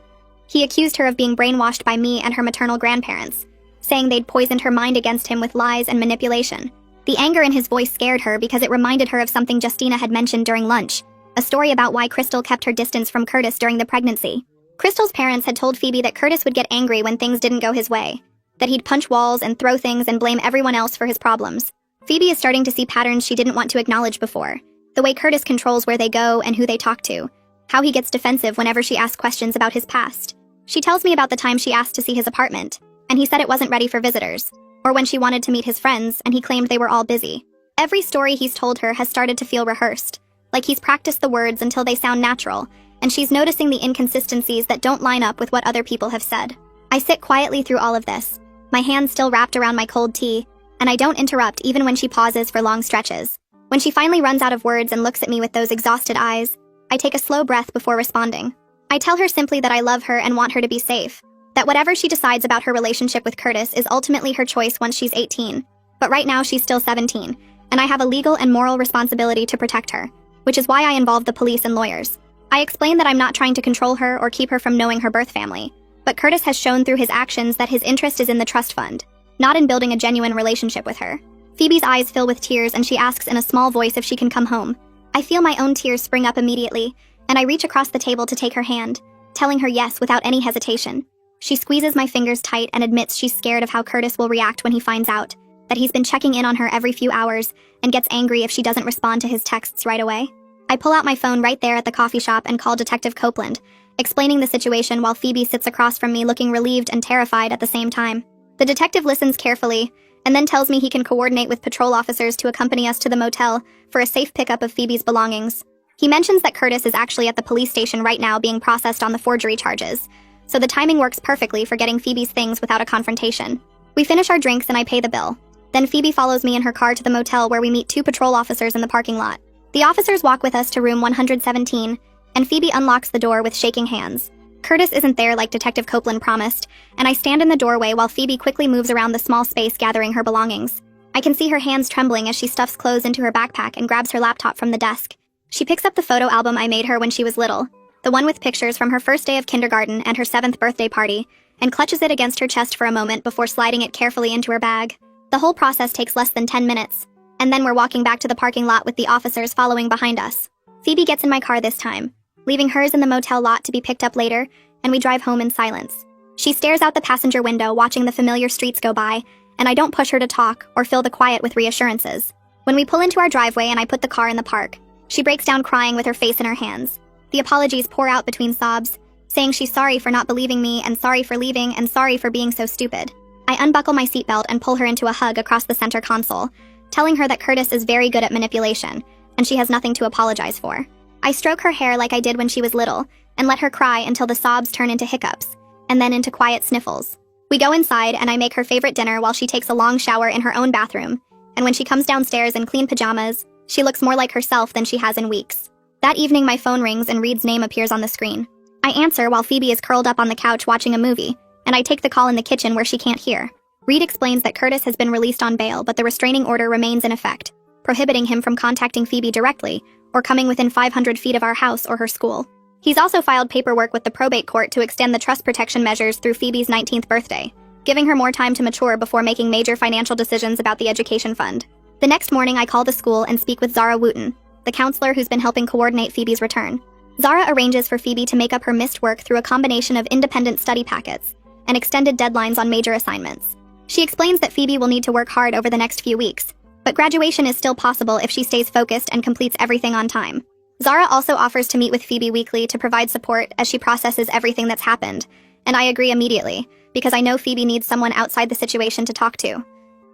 Speaker 1: He accused her of being brainwashed by me and her maternal grandparents, saying they'd poisoned her mind against him with lies and manipulation. The anger in his voice scared her because it reminded her of something Justina had mentioned during lunch, a story about why Crystal kept her distance from Curtis during the pregnancy. Crystal's parents had told Phoebe that Curtis would get angry when things didn't go his way, that he'd punch walls and throw things and blame everyone else for his problems. Phoebe is starting to see patterns she didn't want to acknowledge before, the way Curtis controls where they go and who they talk to, how he gets defensive whenever she asks questions about his past. She tells me about the time she asked to see his apartment, and he said it wasn't ready for visitors, or when she wanted to meet his friends and he claimed they were all busy. Every story he's told her has started to feel rehearsed, like he's practiced the words until they sound natural, and she's noticing the inconsistencies that don't line up with what other people have said. I sit quietly through all of this, my hands still wrapped around my cold tea, and I don't interrupt even when she pauses for long stretches. When she finally runs out of words and looks at me with those exhausted eyes, I take a slow breath before responding. I tell her simply that I love her and want her to be safe, that whatever she decides about her relationship with Curtis is ultimately her choice once she's 18. But right now she's still 17, and I have a legal and moral responsibility to protect her, which is why I involve the police and lawyers. I explain that I'm not trying to control her or keep her from knowing her birth family, but Curtis has shown through his actions that his interest is in the trust fund, not in building a genuine relationship with her. Phoebe's eyes fill with tears and she asks in a small voice if she can come home. I feel my own tears spring up immediately, and I reach across the table to take her hand, telling her yes without any hesitation. She squeezes my fingers tight and admits she's scared of how Curtis will react when he finds out, that he's been checking in on her every few hours and gets angry if she doesn't respond to his texts right away. I pull out my phone right there at the coffee shop and call Detective Copeland, explaining the situation while Phoebe sits across from me looking relieved and terrified at the same time. The detective listens carefully, and then tells me he can coordinate with patrol officers to accompany us to the motel for a safe pickup of Phoebe's belongings. He mentions that Curtis is actually at the police station right now being processed on the forgery charges, so the timing works perfectly for getting Phoebe's things without a confrontation. We finish our drinks and I pay the bill. Then Phoebe follows me in her car to the motel where we meet 2 patrol officers in the parking lot. The officers walk with us to room 117, and Phoebe unlocks the door with shaking hands. Curtis isn't there like Detective Copeland promised, and I stand in the doorway while Phoebe quickly moves around the small space gathering her belongings. I can see her hands trembling as she stuffs clothes into her backpack and grabs her laptop from the desk. She picks up the photo album I made her when she was little, the one with pictures from her first day of kindergarten and her 7th birthday party, and clutches it against her chest for a moment before sliding it carefully into her bag. The whole process takes less than 10 minutes, and then we're walking back to the parking lot with the officers following behind us. Phoebe gets in my car this time, leaving hers in the motel lot to be picked up later, and we drive home in silence. She stares out the passenger window watching the familiar streets go by, and I don't push her to talk or fill the quiet with reassurances. When we pull into our driveway and I put the car in the park, she breaks down crying with her face in her hands. The apologies pour out between sobs, saying she's sorry for not believing me and sorry for leaving and sorry for being so stupid. I unbuckle my seatbelt and pull her into a hug across the center console, telling her that Curtis is very good at manipulation, and she has nothing to apologize for. I stroke her hair like I did when she was little, and let her cry until the sobs turn into hiccups, and then into quiet sniffles. We go inside and I make her favorite dinner while she takes a long shower in her own bathroom, and when she comes downstairs in clean pajamas, she looks more like herself than she has in weeks. That evening my phone rings and Reed's name appears on the screen. I answer while Phoebe is curled up on the couch watching a movie, and I take the call in the kitchen where she can't hear. Reed explains that Curtis has been released on bail, but the restraining order remains in effect, prohibiting him from contacting Phoebe directly or coming within 500 feet of our house or her school. He's also filed paperwork with the probate court to extend the trust protection measures through Phoebe's 19th birthday, giving her more time to mature before making major financial decisions about the education fund. The next morning I call the school and speak with Zara Wooten, the counselor who's been helping coordinate Phoebe's return. Zara arranges for Phoebe to make up her missed work through a combination of independent study packets and extended deadlines on major assignments. She explains that Phoebe will need to work hard over the next few weeks, but graduation is still possible if she stays focused and completes everything on time. Zara also offers to meet with Phoebe weekly to provide support as she processes everything that's happened, and I agree immediately, because I know Phoebe needs someone outside the situation to talk to.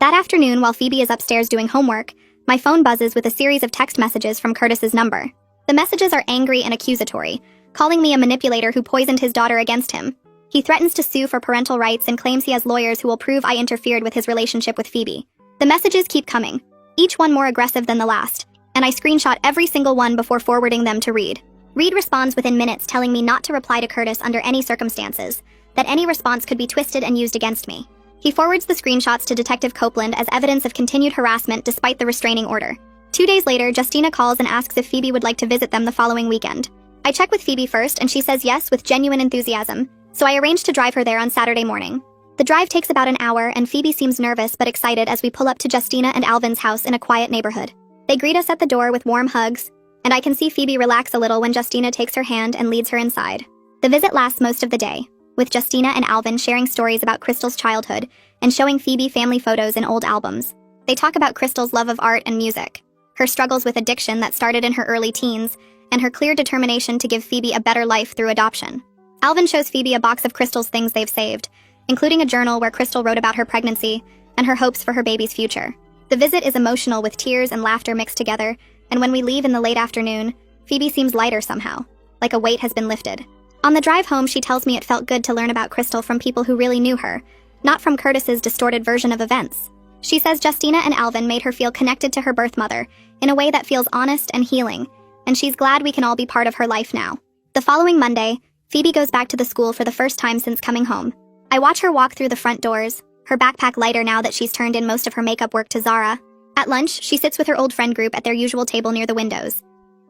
Speaker 1: That afternoon, while Phoebe is upstairs doing homework, my phone buzzes with a series of text messages from Curtis's number. The messages are angry and accusatory, calling me a manipulator who poisoned his daughter against him. He threatens to sue for parental rights and claims he has lawyers who will prove I interfered with his relationship with Phoebe. The messages keep coming, each one more aggressive than the last, and I screenshot every single one before forwarding them to Reed. Reed responds within minutes telling me not to reply to Curtis under any circumstances, that any response could be twisted and used against me. He forwards the screenshots to Detective Copeland as evidence of continued harassment despite the restraining order. 2 days later, Justina calls and asks if Phoebe would like to visit them the following weekend. I check with Phoebe first and she says yes with genuine enthusiasm, so I arrange to drive her there on Saturday morning. The drive takes about an hour and Phoebe seems nervous but excited as we pull up to Justina and Alvin's house in a quiet neighborhood. They greet us at the door with warm hugs, and I can see Phoebe relax a little when Justina takes her hand and leads her inside. The visit lasts most of the day, with Justina and Alvin sharing stories about Crystal's childhood and showing Phoebe family photos in old albums. They talk about Crystal's love of art and music, her struggles with addiction that started in her early teens, and her clear determination to give Phoebe a better life through adoption. Alvin shows Phoebe a box of Crystal's things they've saved, including a journal where Crystal wrote about her pregnancy and her hopes for her baby's future. The visit is emotional with tears and laughter mixed together, and when we leave in the late afternoon, Phoebe seems lighter somehow, like a weight has been lifted. On the drive home, she tells me it felt good to learn about Crystal from people who really knew her, not from Curtis's distorted version of events. She says Justina and Alvin made her feel connected to her birth mother in a way that feels honest and healing, and she's glad we can all be part of her life now. The following Monday, Phoebe goes back to the school for the first time since coming home. I watch her walk through the front doors, her backpack lighter now that she's turned in most of her makeup work to Zara. At lunch, she sits with her old friend group at their usual table near the windows.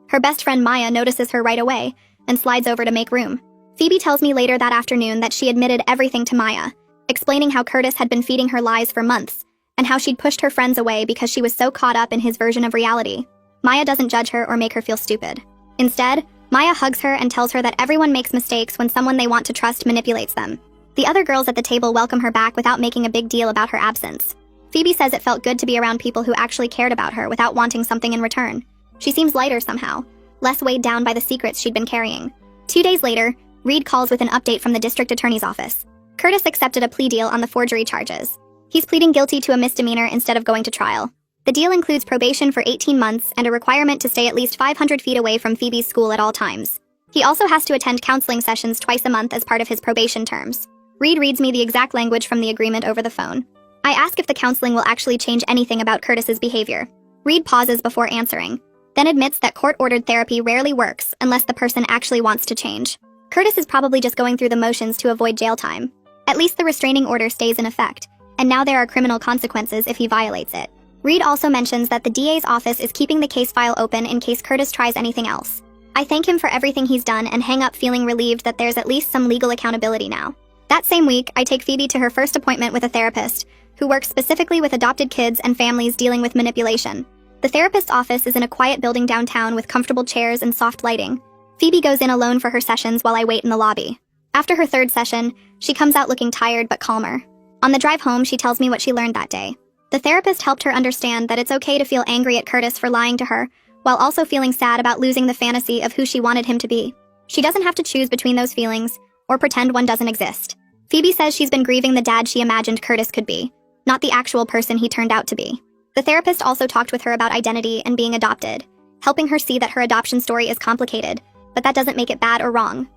Speaker 1: Her best friend Maya notices her right away and slides over to make room. Phoebe tells me later that afternoon that she admitted everything to Maya, explaining how Curtis had been feeding her lies for months, and how she'd pushed her friends away because she was so caught up in his version of reality. Maya doesn't judge her or make her feel stupid. Instead, Maya hugs her and tells her that everyone makes mistakes when someone they want to trust manipulates them. The other girls at the table welcome her back without making a big deal about her absence. Phoebe says it felt good to be around people who actually cared about her without wanting something in return. She seems lighter somehow, less weighed down by the secrets she'd been carrying. 2 days later, Reed calls with an update from the district attorney's office. Curtis accepted a plea deal on the forgery charges. He's pleading guilty to a misdemeanor instead of going to trial. The deal includes probation for 18 months and a requirement to stay at least 500 feet away from Phoebe's school at all times. He also has to attend counseling sessions twice a month as part of his probation terms. Reed reads me the exact language from the agreement over the phone. I ask if the counseling will actually change anything about Curtis's behavior. Reed pauses before answering, then admits that court-ordered therapy rarely works unless the person actually wants to change. Curtis is probably just going through the motions to avoid jail time. At least the restraining order stays in effect, and now there are criminal consequences if he violates it. Reed also mentions that the DA's office is keeping the case file open in case Curtis tries anything else. I thank him for everything he's done and hang up feeling relieved that there's at least some legal accountability now. That same week, I take Phoebe to her first appointment with a therapist, who works specifically with adopted kids and families dealing with manipulation. The therapist's office is in a quiet building downtown with comfortable chairs and soft lighting. Phoebe goes in alone for her sessions while I wait in the lobby. After her third session, she comes out looking tired but calmer. On the drive home, she tells me what she learned that day. The therapist helped her understand that it's okay to feel angry at Curtis for lying to her, while also feeling sad about losing the fantasy of who she wanted him to be. She doesn't have to choose between those feelings, or pretend one doesn't exist. Phoebe says she's been grieving the dad she imagined Curtis could be, not the actual person he turned out to be. The therapist also talked with her about identity and being adopted, helping her see that her adoption story is complicated, but that doesn't make it bad or wrong.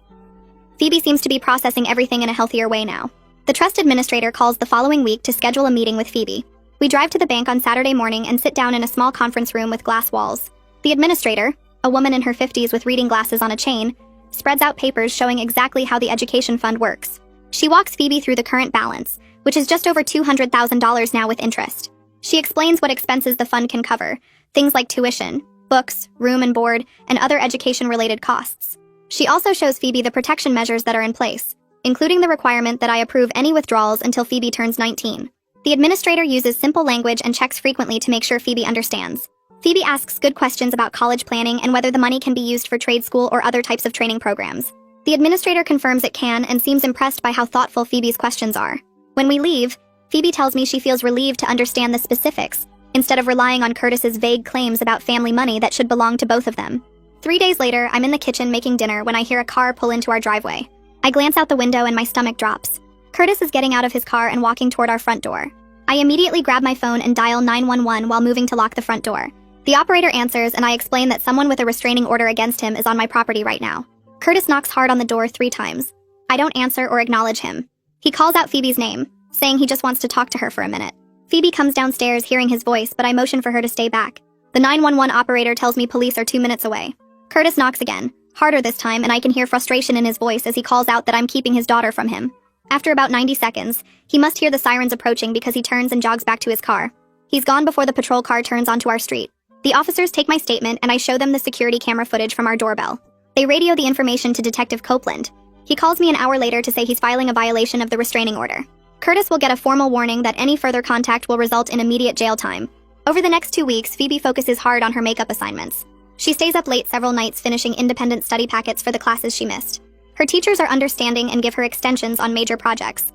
Speaker 1: Phoebe seems to be processing everything in a healthier way now. The trust administrator calls the following week to schedule a meeting with Phoebe. We drive to the bank on Saturday morning and sit down in a small conference room with glass walls. The administrator, a woman in her 50s with reading glasses on a chain, spreads out papers showing exactly how the education fund works. She walks Phoebe through the current balance, which is just over $200,000 now with interest. She explains what expenses the fund can cover, things like tuition, books, room and board, and other education-related costs. She also shows Phoebe the protection measures that are in place, including the requirement that I approve any withdrawals until Phoebe turns 19. The administrator uses simple language and checks frequently to make sure Phoebe understands. Phoebe asks good questions about college planning and whether the money can be used for trade school or other types of training programs. The administrator confirms it can and seems impressed by how thoughtful Phoebe's questions are. When we leave, Phoebe tells me she feels relieved to understand the specifics, instead of relying on Curtis's vague claims about family money that should belong to both of them. 3 days later, I'm in the kitchen making dinner when I hear a car pull into our driveway. I glance out the window and my stomach drops. Curtis is getting out of his car and walking toward our front door. I immediately grab my phone and dial 911 while moving to lock the front door. The operator answers and I explain that someone with a restraining order against him is on my property right now. Curtis knocks hard on the door 3 times. I don't answer or acknowledge him. He calls out Phoebe's name, saying he just wants to talk to her for a minute. Phoebe comes downstairs hearing his voice, but I motion for her to stay back. The 911 operator tells me police are 2 minutes away. Curtis knocks again, harder this time, and I can hear frustration in his voice as he calls out that I'm keeping his daughter from him. After about 90 seconds, he must hear the sirens approaching because he turns and jogs back to his car. He's gone before the patrol car turns onto our street. The officers take my statement and I show them the security camera footage from our doorbell. They radio the information to Detective Copeland. He calls me an hour later to say he's filing a violation of the restraining order. Curtis will get a formal warning that any further contact will result in immediate jail time. Over the next 2 weeks, Phoebe focuses hard on her makeup assignments. She stays up late several nights finishing independent study packets for the classes she missed. Her teachers are understanding and give her extensions on major projects.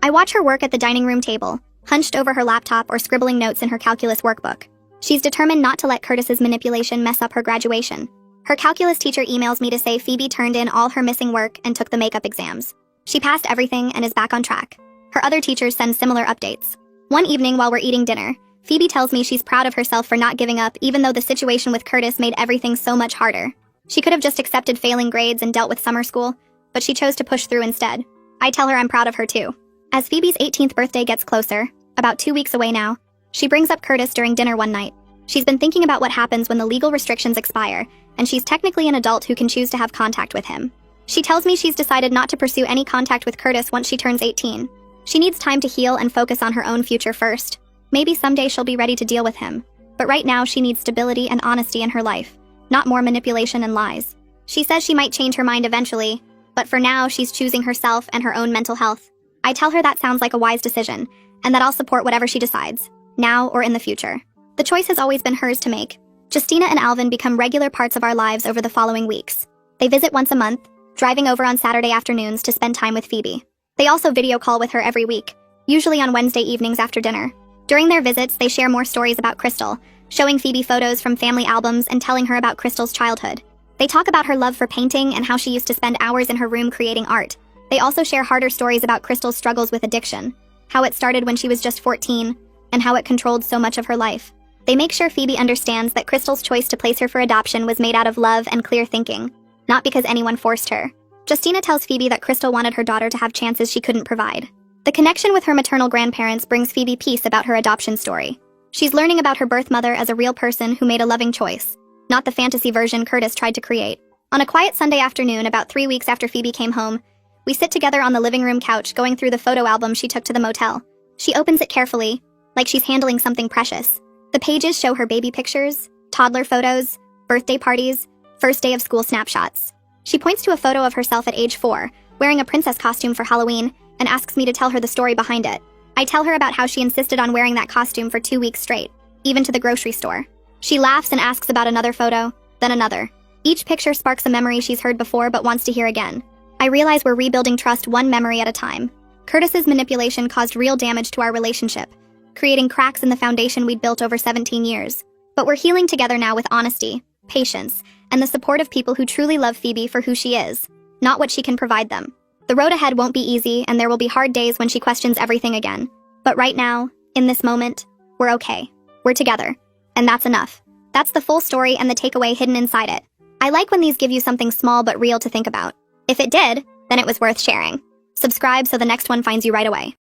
Speaker 1: I watch her work at the dining room table, hunched over her laptop or scribbling notes in her calculus workbook. She's determined not to let Curtis's manipulation mess up her graduation. Her calculus teacher emails me to say Phoebe turned in all her missing work and took the makeup exams. She passed everything and is back on track. Her other teachers send similar updates. One evening while we're eating dinner, Phoebe tells me she's proud of herself for not giving up even though the situation with Curtis made everything so much harder. She could have just accepted failing grades and dealt with summer school, but she chose to push through instead. I tell her I'm proud of her too. As Phoebe's 18th birthday gets closer, about 2 weeks away now, she brings up Curtis during dinner one night. She's been thinking about what happens when the legal restrictions expire, and she's technically an adult who can choose to have contact with him. She tells me she's decided not to pursue any contact with Curtis once she turns 18. She needs time to heal and focus on her own future first. Maybe someday she'll be ready to deal with him. But right now she needs stability and honesty in her life, not more manipulation and lies. She says she might change her mind eventually, but for now she's choosing herself and her own mental health. I tell her that sounds like a wise decision, and that I'll support whatever she decides, now or in the future. The choice has always been hers to make. Justina and Alvin become regular parts of our lives over the following weeks. They visit once a month, driving over on Saturday afternoons to spend time with Phoebe. They also video call with her every week, usually on Wednesday evenings after dinner. During their visits, they share more stories about Crystal, showing Phoebe photos from family albums and telling her about Crystal's childhood. They talk about her love for painting and how she used to spend hours in her room creating art. They also share harder stories about Crystal's struggles with addiction, how it started when she was just 14, and how it controlled so much of her life. They make sure Phoebe understands that Crystal's choice to place her for adoption was made out of love and clear thinking, not because anyone forced her. Justina tells Phoebe that Crystal wanted her daughter to have chances she couldn't provide. The connection with her maternal grandparents brings Phoebe peace about her adoption story. She's learning about her birth mother as a real person who made a loving choice, not the fantasy version Curtis tried to create. On a quiet Sunday afternoon, about 3 weeks after Phoebe came home, we sit together on the living room couch going through the photo album she took to the motel. She opens it carefully, like she's handling something precious. The pages show her baby pictures, toddler photos, birthday parties, first day of school snapshots. She points to a photo of herself at age 4, wearing a princess costume for Halloween, and asks me to tell her the story behind it. I tell her about how she insisted on wearing that costume for 2 weeks straight, even to the grocery store. She laughs and asks about another photo, then another. Each picture sparks a memory she's heard before but wants to hear again. I realize we're rebuilding trust one memory at a time. Curtis's manipulation caused real damage to our relationship, creating cracks in the foundation we'd built over 17 years. But we're healing together now with honesty, patience, and the support of people who truly love Phoebe for who she is, not what she can provide them. The road ahead won't be easy, and there will be hard days when she questions everything again. But right now, in this moment, we're okay. We're together. And that's enough. That's the full story and the takeaway hidden inside it. I like when these give you something small but real to think about. If it did, then it was worth sharing. Subscribe so the next one finds you right away.